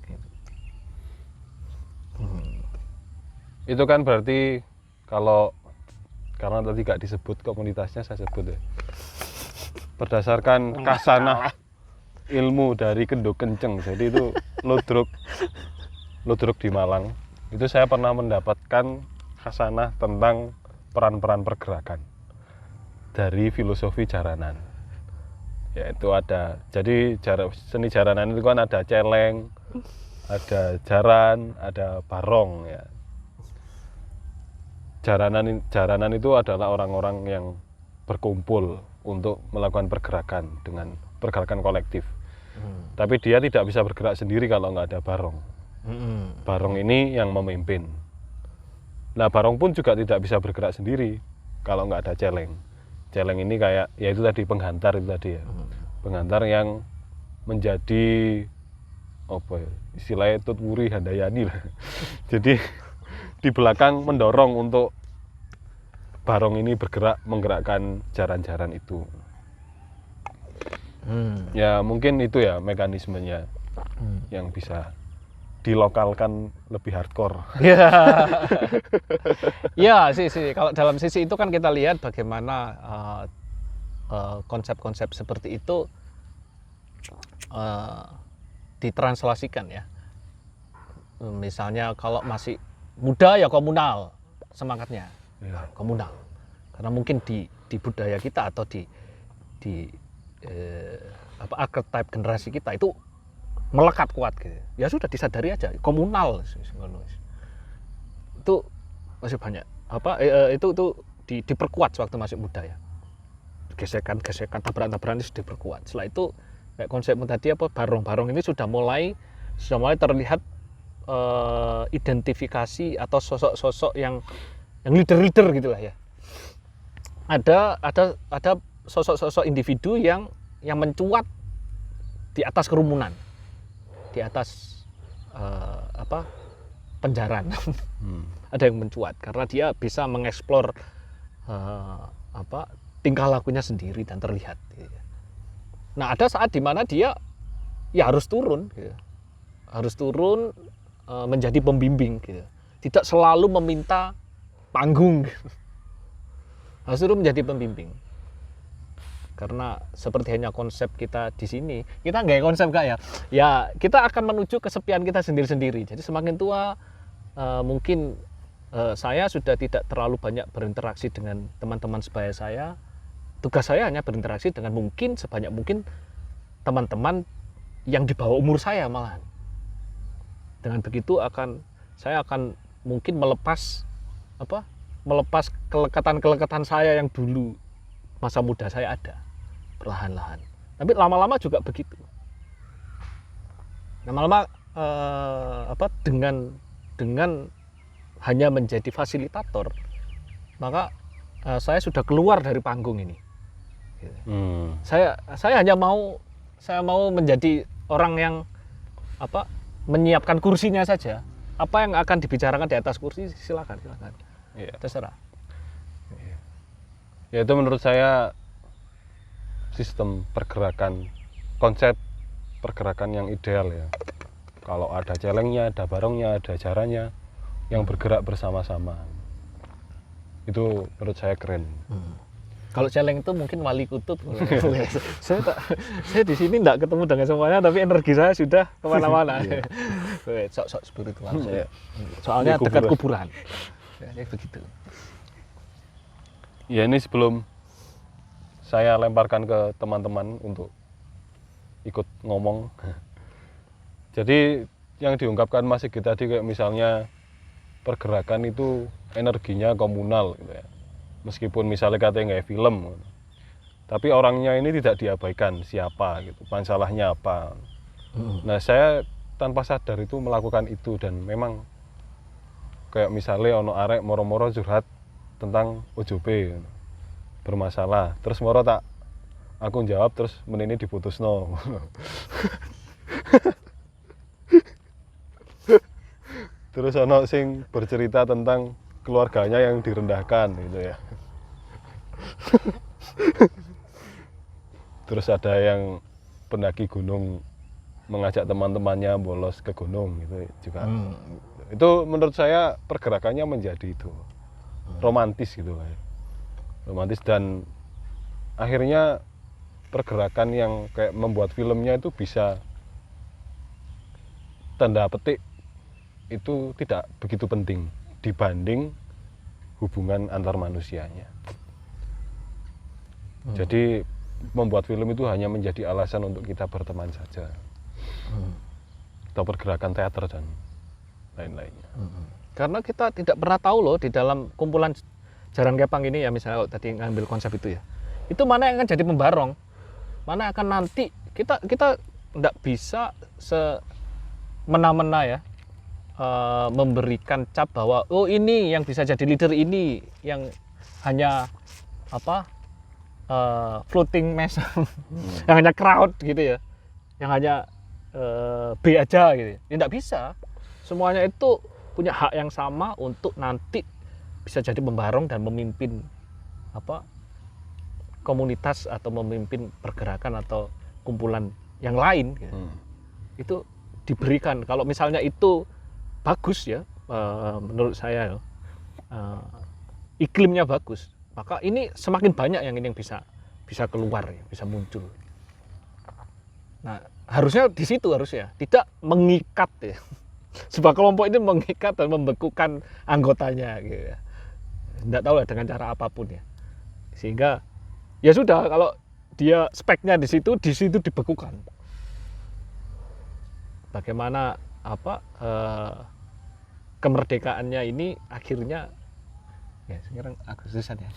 B: Gitu.
A: Itu kan berarti kalau karena tadi gak disebut komunitasnya, saya sebut ya. Berdasarkan kasanah ilmu dari Kendo Kenceng, jadi itu Ludruk di Malang. Itu saya pernah mendapatkan khasanah tentang peran-peran pergerakan dari filosofi jaranan. Yaitu ada, jadi seni jaranan itu kan ada celeng, ada jaran, ada barong ya. Jaranan itu adalah orang-orang yang berkumpul untuk melakukan pergerakan dengan pergerakan kolektif. Tapi dia tidak bisa bergerak sendiri kalau nggak ada barong. Barong ini yang memimpin. Nah, barong pun juga tidak bisa bergerak sendiri kalau nggak ada celeng. Celeng ini kayak, ya itu tadi penghantar itu tadi ya. Penghantar yang menjadi apa ya, istilahnya tutwuri handayani lah. Jadi di belakang mendorong untuk barong ini bergerak, menggerakkan jaran-jaran itu. Ya mungkin itu ya mekanismenya yang bisa dilokalkan lebih hardcore.
B: Ya, ya sih. Kalau dalam sisi itu kan kita lihat bagaimana konsep-konsep seperti itu ditranslasikan ya. Misalnya kalau masih muda ya komunal semangatnya, ya, komunal. Karena mungkin di budaya kita atau di archetype generasi kita itu melekat kuat gitu. Ya sudah disadari aja komunal itu masih banyak itu diperkuat waktu masih muda ya, gesekan tabrakan itu diperkuat. Setelah itu kayak konsepmu tadi barong ini sudah mulai terlihat identifikasi atau sosok-sosok yang leader gitulah ya. Ada sosok-sosok individu yang mencuat di atas kerumunan, di atas penjaran. Ada yang mencuat karena dia bisa mengeksplor tingkah lakunya sendiri dan terlihat. Nah, ada saat di mana dia ya harus turun, menjadi pembimbing, tidak selalu meminta panggung, harus turun menjadi pembimbing. Karena seperti hanya konsep kita di sini, kita nggak konsep ya kita akan menuju kesepian kita sendiri-sendiri. Jadi semakin tua mungkin saya sudah tidak terlalu banyak berinteraksi dengan teman-teman sebaya saya. Tugas saya hanya berinteraksi dengan sebanyak mungkin teman-teman yang di bawah umur saya malahan. Dengan begitu saya akan mungkin melepas kelekatan saya yang dulu masa muda saya ada perlahan-lahan. Tapi lama-lama juga begitu. Lama-lama dengan hanya menjadi fasilitator, maka saya sudah keluar dari panggung ini. Saya hanya mau menjadi orang yang menyiapkan kursinya saja. Apa yang akan dibicarakan di atas kursi silakan.
A: Iya.
B: Terserah.
A: Ya itu menurut saya sistem pergerakan, konsep pergerakan yang ideal ya. Kalau ada celengnya, ada barongnya, ada ajarannya yang bergerak bersama-sama. Itu menurut saya keren.
B: Kalau celeng itu mungkin wali kutub. saya di sini tidak ketemu dengan semuanya, tapi energi saya sudah kemana-mana. Sok-sok spiritual saya. Soalnya
A: Di
B: dekat
A: kuburan.
B: kuburan. Ya, begitu.
A: Ya ini sebelum saya lemparkan ke teman-teman untuk ikut ngomong. Jadi yang diungkapkan Mas Sigit tadi kayak misalnya pergerakan itu energinya komunal gitu ya. Meskipun misalnya katanya nggak film, tapi orangnya ini tidak diabaikan siapa gitu, masalahnya apa. Nah saya tanpa sadar itu melakukan itu dan memang kayak misalnya ono arek moro-moro curhat tentang OJP bermasalah, terus moro tak aku jawab terus menini diputusno. Terus ono sing bercerita tentang keluarganya yang direndahkan gitu ya. Terus ada yang pendaki gunung mengajak teman-temannya bolos ke gunung gitu juga. Itu menurut saya pergerakannya menjadi itu romantis gitu kayak. Romantis dan akhirnya pergerakan yang kayak membuat filmnya itu bisa tanda petik itu tidak begitu penting dibanding hubungan antar manusianya. Jadi membuat film itu hanya menjadi alasan untuk kita berteman saja. Atau pergerakan teater dan lain-lainnya.
B: Karena kita tidak pernah tahu loh di dalam kumpulan Jaran Kepang ini ya, misalnya tadi ngambil konsep itu ya. Itu mana yang akan jadi pembarong? Mana akan nanti kita tidak bisa semena-mena ya memberikan cap bahwa oh ini yang bisa jadi leader, ini yang hanya floating mass, yang hanya crowd gitu ya, yang hanya B aja gitu. Ya tidak bisa. Semuanya itu punya hak yang sama untuk nanti bisa jadi pembarong dan memimpin komunitas atau memimpin pergerakan atau kumpulan yang lain gitu. Itu diberikan. Kalau misalnya itu bagus ya, menurut saya iklimnya bagus, maka ini semakin banyak yang bisa keluar ya, bisa muncul. Nah harusnya di situ harusnya tidak mengikat ya. Sebuah kelompok ini mengikat dan membekukan anggotanya gitu ya. Tidak tahu lah dengan cara apapun ya. Sehingga ya sudah, kalau dia speknya di situ dibekukan. Bagaimana kemerdekaannya ini akhirnya ya sekarang Agustusan ya.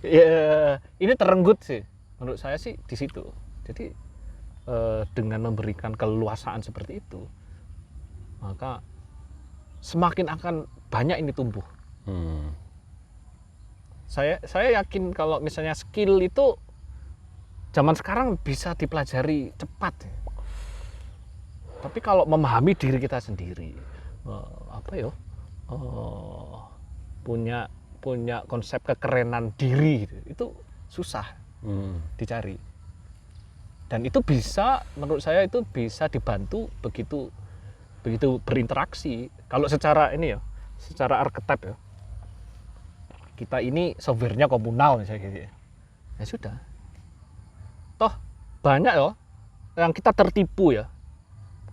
B: Ya ini terenggut sih menurut saya sih di situ. Jadi dengan memberikan keleluasaan seperti itu, maka semakin akan banyak ini tumbuh. Saya yakin kalau misalnya skill itu zaman sekarang bisa dipelajari cepat. Tapi kalau memahami diri kita sendiri, punya konsep kekerenan diri gitu, itu susah dicari. Dan itu bisa, menurut saya itu bisa dibantu begitu berinteraksi. Kalau secara ini ya, secara archetype ya, kita ini softwarenya komunal misalnya gitu ya. Ya sudah. Toh banyak loh yang kita tertipu ya.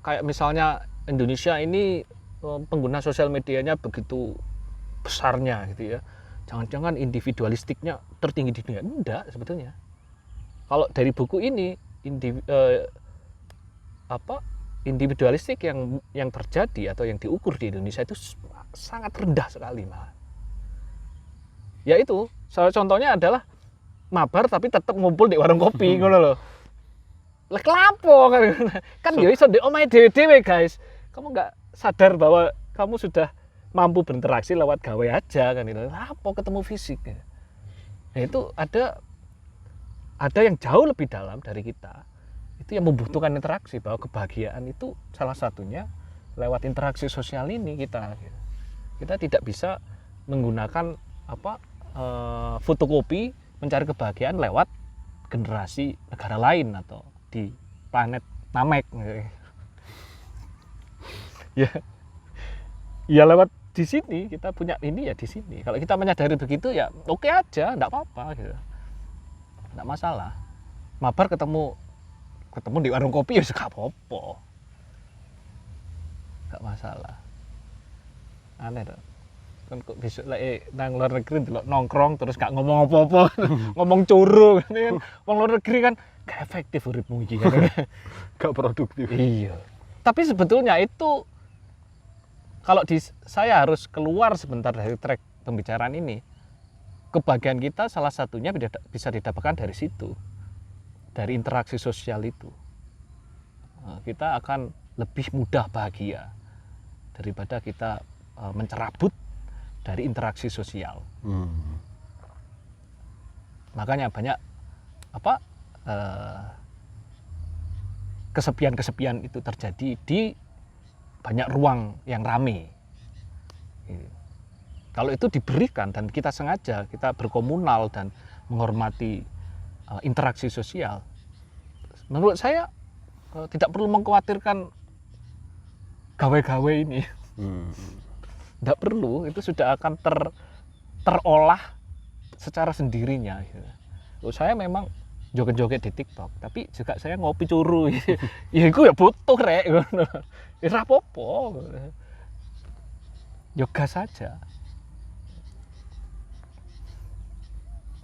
B: Kayak misalnya Indonesia ini pengguna sosial medianya begitu besarnya gitu ya. Jangan-jangan individualistiknya tertinggi di dunia. Enggak sebetulnya. Kalau dari buku ini individualistik yang terjadi atau yang diukur di Indonesia itu sangat rendah sekali malah. Ya itu, salah contohnya adalah mabar tapi tetap ngumpul di warung kopi ngono lho. Lah kelapo kan ya iso ndek omahe dhewe-dhewe guys. Kamu nggak sadar bahwa kamu sudah mampu berinteraksi lewat gawe aja kan itu. Apa ketemu fisik. Nah itu ada yang jauh lebih dalam dari kita. Itu yang membutuhkan interaksi, bahwa kebahagiaan itu salah satunya lewat interaksi sosial ini kita. Kita tidak bisa menggunakan fotokopi mencari kebahagiaan lewat generasi negara lain atau di planet Namek. Ya lewat di sini kita punya ini ya di sini. Kalau kita menyadari begitu ya oke aja, enggak apa-apa gitu. Enggak masalah. Mabar ketemu di warung kopi ya enggak apa-apa. Enggak masalah. Aneh dong. Kan kok besok lagi nang luar negeri delok nongkrong terus gak ngomong apa-apa, ngomong curu kan. Wong luar negeri kan gak efektif uripmu iki kan.
A: Gak produktif.
B: Iya. Tapi sebetulnya itu kalau saya harus keluar sebentar dari track pembicaraan ini. Kebahagiaan kita salah satunya bisa didapatkan dari situ. Dari interaksi sosial itu. Kita akan lebih mudah bahagia daripada kita mencerabut dari interaksi sosial. Makanya banyak kesepian-kesepian itu terjadi di banyak ruang yang ramai. Kalau itu diberikan dan kita sengaja, kita berkomunal dan menghormati interaksi sosial, menurut saya tidak perlu mengkhawatirkan gawe-gawe ini. Tidak perlu, itu sudah akan terolah secara sendirinya. Saya memang joget-joget di TikTok, tapi juga saya ngopi curu. Ya itu ya butuh rek. Ya rapopo. Yoga saja.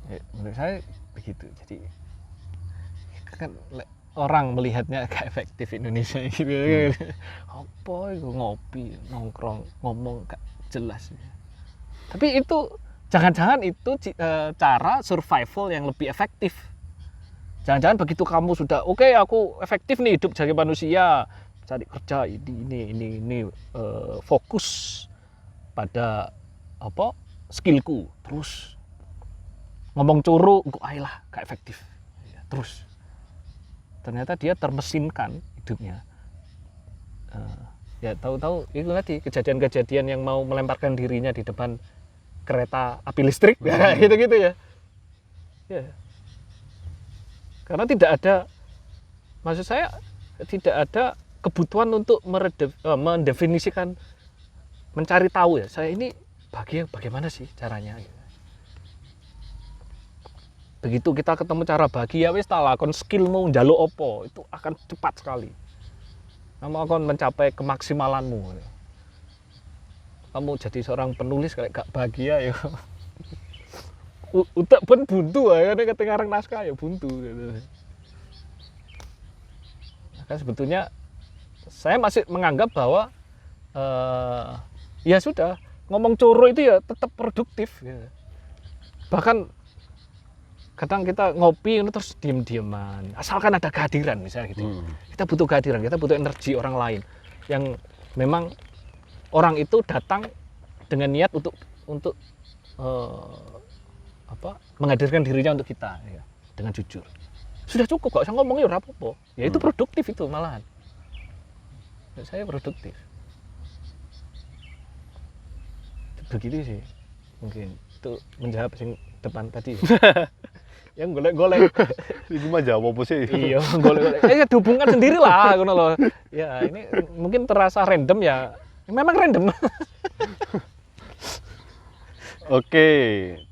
B: Ya, menurut saya begitu. Jadi kan orang melihatnya gak efektif Indonesia gitu. Apa itu ngopi, nongkrong, ngomong gak jelas. Tapi itu jangan-jangan itu cara survival yang lebih efektif. Jangan-jangan begitu kamu sudah oke, aku efektif nih hidup sebagai manusia, cari kerja ini fokus pada skillku, terus ngomong curu kok ayolah gak efektif. Terus ternyata dia termesinkan hidupnya. Ya tahu-tahu itu tadi kejadian-kejadian yang mau melemparkan dirinya di depan kereta api listrik, ya gitu-gitu ya. Ya. Karena tidak ada, maksud saya tidak ada kebutuhan untuk mendefinisikan, mencari tahu ya. Saya ini bagaimana sih caranya? Begitu kita ketemu cara bahagia, wis tak lakon skillmu njaluk opo, itu akan cepat sekali. Kamu akan mencapai kemaksimalanmu. Kamu jadi seorang penulis kayak gak bahagia ya. Utak pun buntu ya, ini ketengarang naskah ya buntu. Gitu. Maka sebetulnya saya masih menganggap bahwa ya sudah, ngomong coro itu ya tetap produktif. Gitu. Bahkan kadang kita ngopi terus diem-dieman, asalkan ada kehadiran misalnya gitu. Kita butuh kehadiran, kita butuh energi orang lain yang memang orang itu datang dengan niat untuk menghadirkan dirinya untuk kita ya, dengan jujur. Sudah cukup, gak usah ngomong ya apa-apa. Ya itu produktif itu malahan. Saya produktif. Begitu sih mungkin itu menjawab sing depan tadi. Yang golek-golek.
A: Itu mah jawab apa sih?
B: Iya, golek-golek. Ya dihubungkan sendiri lah, ngono loh. Ya ini mungkin terasa random ya. Memang random.
A: Oke,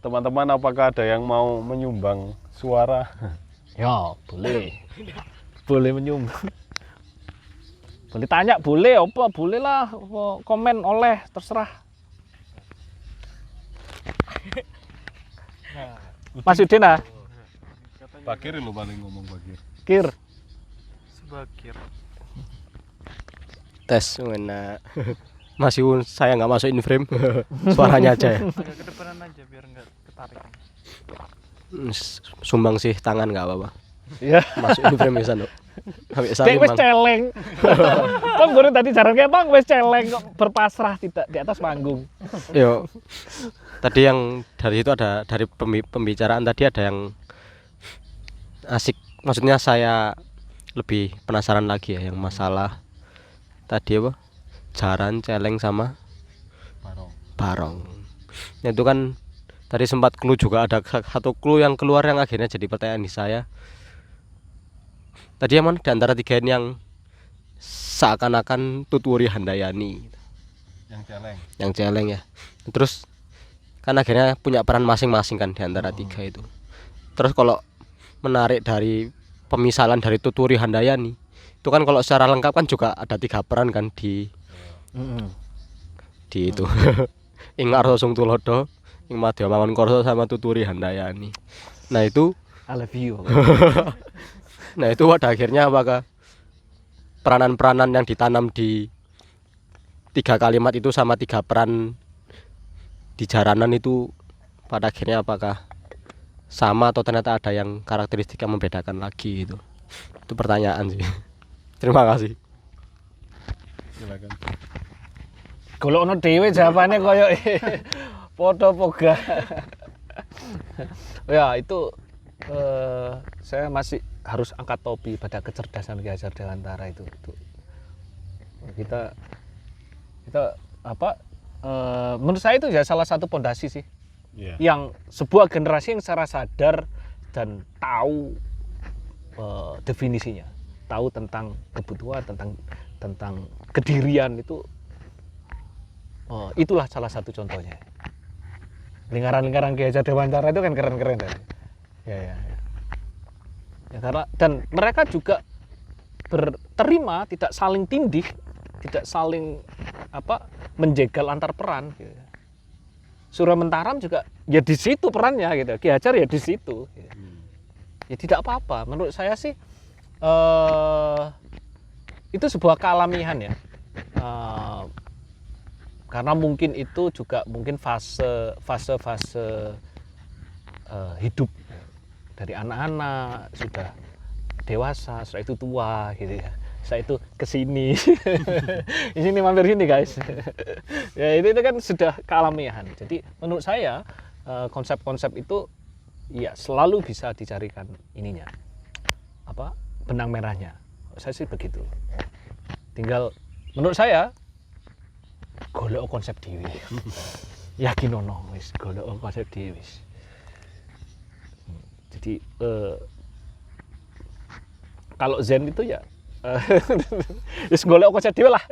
A: teman-teman, apakah ada yang mau menyumbang suara?
B: Ya, boleh. Boleh menyumbang. Boleh tanya, boleh apa? Boleh lah, komen oleh, terserah. Mas Udin ah.
A: Bakir lo paling ngomong Bakir.
B: Kir.
D: Sebakir.
E: Tes mana masih saya nggak masukin frame suaranya aja ya.
D: Agak ke depanan aja biar nggak ketarik.
E: Sumbang sih tangan nggak apa-apa.
B: Iya.
E: Masukin frame bisa no. Sampai
B: Dek
E: salim
B: wis
E: Bang.
B: celeng. Kan gue tadi jarangnya Bang wis celeng kok berpasrah tidak di atas panggung.
E: Yo. Tadi yang dari itu ada dari pembicaraan tadi ada yang asik. Maksudnya saya lebih penasaran lagi ya yang masalah tadi apa? Jaran, celeng sama barong. Nah, itu kan tadi sempat clue juga ada satu clue yang keluar yang akhirnya jadi pertanyaan di saya. Tadi yang mana di antara tiga ini yang seakan-akan Tutwuri Handayani yang celeng ya. Terus kan akhirnya punya peran masing-masing kan di antara tiga itu. Terus kalau menarik dari pemisalan dari Tutwuri Handayani itu kan kalau secara lengkap kan juga ada 3 peran kan di itu. Ing Arso Sung Tulodo, Ing Madya Mangun Korso sama Tutwuri Handayani. Nah itu
B: I love you.
E: nah itu pada akhirnya apakah peranan-peranan yang ditanam di 3 kalimat itu sama 3 peran di jaranan itu pada akhirnya apakah sama atau ternyata ada yang karakteristik yang membedakan lagi itu pertanyaan sih. Terima kasih.
A: Silakan.
B: Golokno dhewe jawabane koyo padha poga. Ya itu saya masih harus angkat topi pada kecerdasan Ki Hajar Dewantara itu. Kita apa menurut saya itu ya salah satu pondasi sih.
A: Iya.
B: Yang sebuah generasi yang secara sadar dan tahu definisinya, tahu tentang kebutuhan, tentang kedirian itu, itulah salah satu contohnya. Lingkaran-lingkaran Ki Hajar Dewantara itu kan keren-keren kan. Ya, karena dan mereka juga berterima, tidak saling tindih, tidak saling menjegal antar peran. Gitu. Surya Mentaram juga ya di situ perannya gitu. Ki Hajar ya di situ. Gitu. Ya tidak apa-apa. Menurut saya sih itu sebuah kealamihan ya. Karena mungkin itu juga mungkin fase hidup dari anak-anak sudah dewasa, setelah itu tua gitu ya. Saya itu kesini, di sini mampir sini guys. Ya itu kan sudah kealamian. Jadi menurut saya konsep-konsep itu ya selalu bisa dicarikan ininya, benang merahnya. Saya sih begitu. Tinggal menurut saya golek konsep dhewe. Yakin ono wis golek konsep dhewe wis. Jadi kalau Zen itu ya wis golek konsep dhewe lah.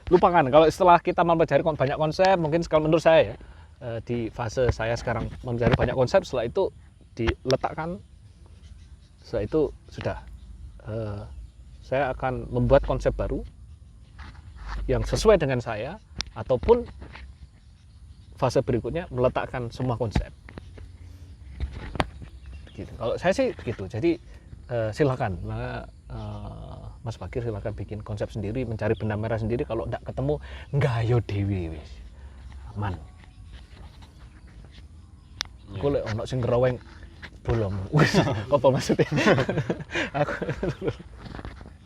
B: Lupakan kalau setelah kita mempelajari banyak konsep, mungkin kalau menurut saya ya di fase saya sekarang mempelajari banyak konsep, setelah itu diletakkan, setelah itu sudah saya akan membuat konsep baru yang sesuai dengan saya, ataupun fase berikutnya meletakkan semua konsep. Gitu. Kalau saya sih begitu. Jadi silakan, Mas Fakir silakan bikin konsep sendiri, mencari benang merah sendiri. Kalau tidak ketemu, nggayo dhewe wis. Aman. Kok lek ono sing ngeroweng bolong. Wis, apa maksudnya? Aku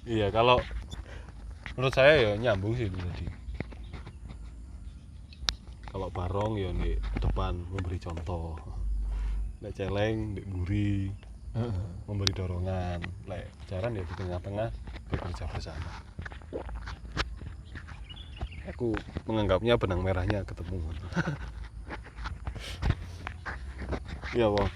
A: Iya, kalau menurut saya ya nyambung sih itu tadi. Kalau barong ya di depan memberi contoh. Lek celeng di mburi memberi dorongan. Lek jaran ya di tengah-tengah bekerja bersama. Aku menganggapnya benang merahnya ketemu. Iya, Wong.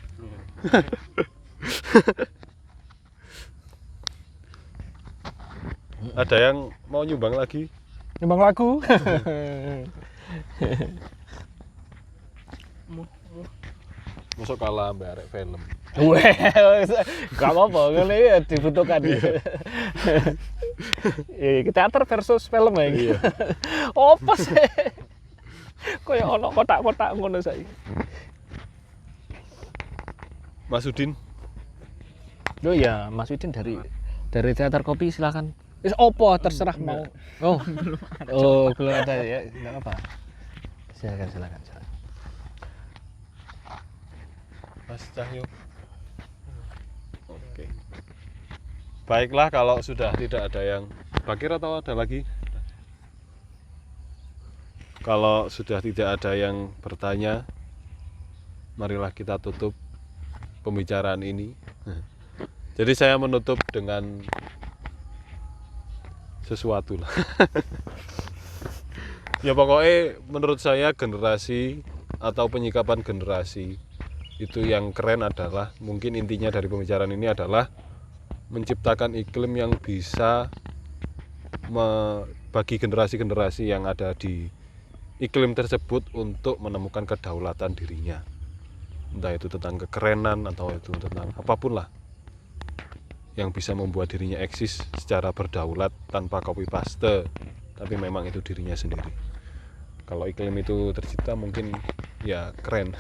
A: Ada yang mau nyumbang lagi?
B: nyumbang lagu.
A: Masuk kalah mbak arek film.
B: Weh, gak apa-apa, ini ya dibutuhkan. Teater versus film ya. Iya. Apa sih? Kayak ono kotak-kotak ngono saiki.
A: Mas Udin.
B: Oh iya, Mas Udin dari Teater Kopi, silakan Wis opo terserah mau. Oh. Oh, belum ada ya. Enggak apa. Silakan.
A: Mas Cahyo. Oke. Baiklah kalau sudah tidak ada yang Bakir atau ada lagi? Kalau sudah tidak ada yang bertanya, marilah kita tutup pembicaraan ini. Jadi saya menutup dengan sesuatu lah. Ya pokoknya menurut saya generasi atau penyikapan generasi itu yang keren adalah, mungkin intinya dari pembicaraan ini adalah menciptakan iklim yang bisa bagi generasi-generasi yang ada di iklim tersebut untuk menemukan kedaulatan dirinya. Entah itu tentang kekerenan atau itu tentang apapun lah yang bisa membuat dirinya eksis secara berdaulat tanpa copy paste, tapi memang itu dirinya sendiri. Kalau iklim itu tercipta mungkin ya keren.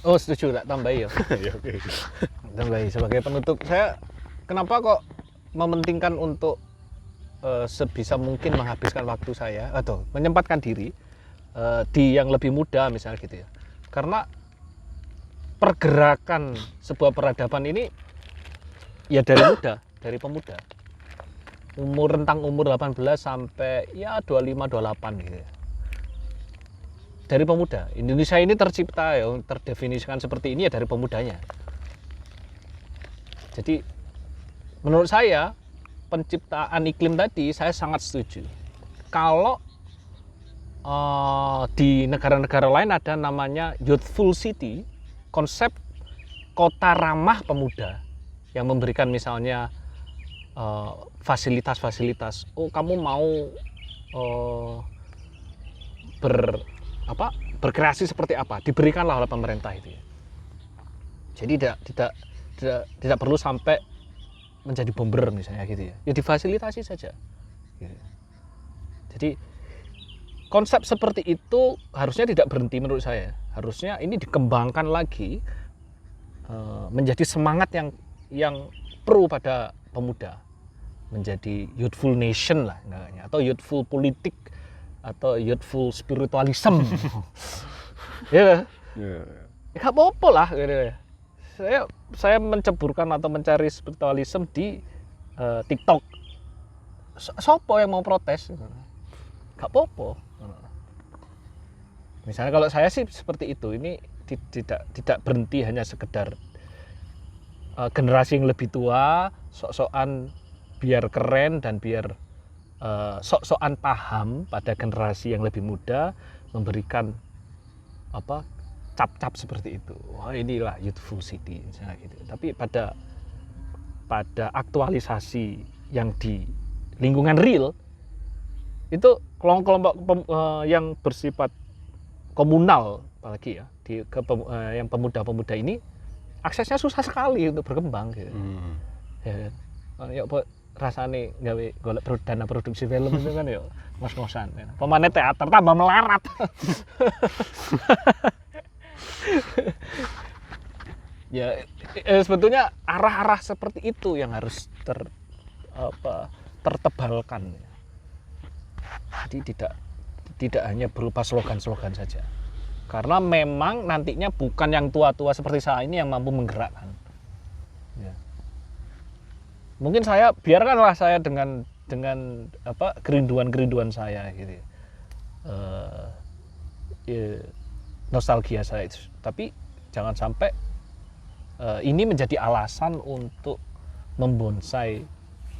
B: Oh, setuju, tak tambahi ya.
A: Ya oke.
B: Tambahi sebagai penutup, saya kenapa kok mementingkan untuk sebisa mungkin menghabiskan waktu saya atau menyempatkan diri di yang lebih muda misalnya gitu ya. Karena pergerakan sebuah peradaban ini ya dari pemuda. Rentang umur 18 sampai ya 25 28 gitu ya. Dari pemuda. Indonesia ini tercipta ya, terdefinisikan seperti ini ya dari pemudanya. Jadi menurut saya penciptaan iklim tadi saya sangat setuju. Kalau di negara-negara lain ada namanya youthful city, konsep kota ramah pemuda yang memberikan misalnya fasilitas-fasilitas. Oh, kamu mau berkreasi seperti apa? Diberikanlah oleh pemerintah itu. Jadi tidak perlu sampai menjadi bomber misalnya gitu ya. Ya difasilitasi saja. Gitu. Jadi konsep seperti itu harusnya tidak berhenti menurut saya. Harusnya ini dikembangkan lagi menjadi semangat yang pro pada pemuda, menjadi youthful nation lah namanya, atau youthful politik atau youthful spiritualism. Ya, nggak apa-apa lah gitu ya. Saya menceburkan atau mencari spiritualism di TikTok. Sopo yang mau protes? Nggak apa-apa. Misalnya kalau saya sih seperti itu. Ini tidak berhenti hanya sekedar generasi yang lebih tua sok-sokan biar keren dan biar sok-sokan paham pada generasi yang lebih muda, memberikan cap-cap seperti itu. Wah, inilah youthful city misalnya gitu. Tapi pada aktualisasi yang di lingkungan real itu kelompok yang bersifat komunal, apalagi ya yang pemuda-pemuda ini aksesnya susah sekali untuk berkembang gitu. Ya, ya rasane gawe golek dana produksi film itu kan ya ngos-ngosan. Pemainnya teater tambah melarat. Ya sebetulnya arah-arah seperti itu yang harus tertebalkan. Jadi tidak hanya berupa slogan-slogan saja. Karena memang nantinya bukan yang tua-tua seperti saya ini yang mampu menggerakkan. Ya. Mungkin biarkanlah saya dengan kerinduan saya gitu. Nostalgia saya itu. Tapi jangan sampai ini menjadi alasan untuk membonsai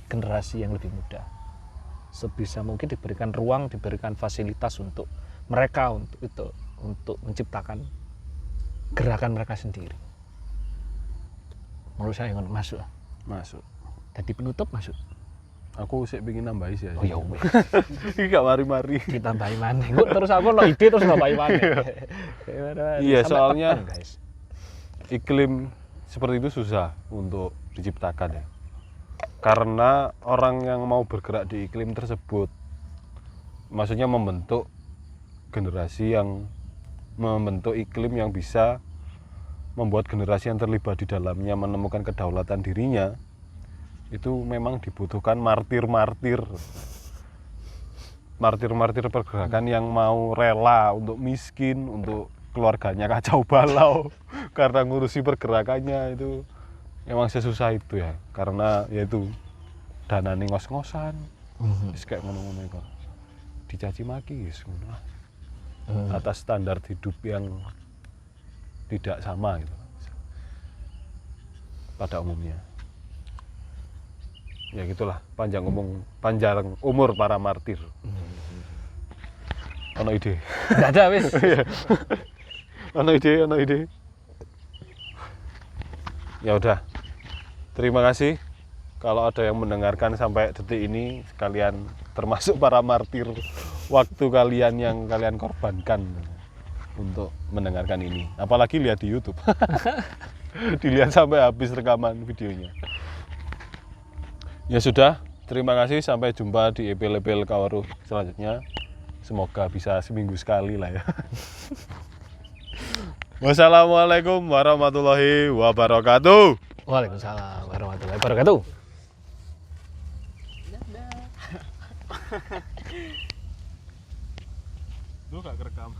B: generasi yang lebih muda. Sebisa mungkin diberikan ruang, diberikan fasilitas untuk mereka untuk menciptakan gerakan mereka sendiri. Menurut saya masuk. Tadi penutup masuk.
A: Aku sih pengen nambahin sih.
B: Oh ya wes.
A: Iki gak mari-mari.
B: Ditambahi maneh. Kok terus aku no ide terus nambahi maneh.
A: Iya,
B: Sampai
A: soalnya
B: tekan, guys.
A: Iklim seperti itu susah untuk diciptakan ya. Karena orang yang mau bergerak di iklim tersebut, maksudnya membentuk iklim yang bisa membuat generasi yang terlibat di dalamnya menemukan kedaulatan dirinya, itu memang dibutuhkan martir-martir pergerakan yang mau rela untuk miskin, untuk keluarganya kacau balau karena ngurusi pergerakannya. Itu memang sesusah itu ya, karena yaitu dana ning ngos-ngosan wis kayak ngono-ngono iku dicaci maki wis ngono atas standar hidup yang tidak sama gitu pada umumnya. Ya gitulah, panjang umur para martir. Ono ide.
B: Nggak ada wis.
A: Ono ide. Ya udah. Terima kasih kalau ada yang mendengarkan sampai detik ini, sekalian termasuk para martir waktu kalian yang kalian korbankan untuk mendengarkan ini. Apalagi lihat di YouTube. Dilihat sampai habis rekaman videonya. Ya sudah, terima kasih, sampai jumpa di epil-epil Kawaruh selanjutnya. Semoga bisa seminggu sekali lah ya. Wassalamualaikum warahmatullahi wabarakatuh.
B: Waalaikumsalam warahmatullahi wabarakatuh.
A: Lu gak kerekam.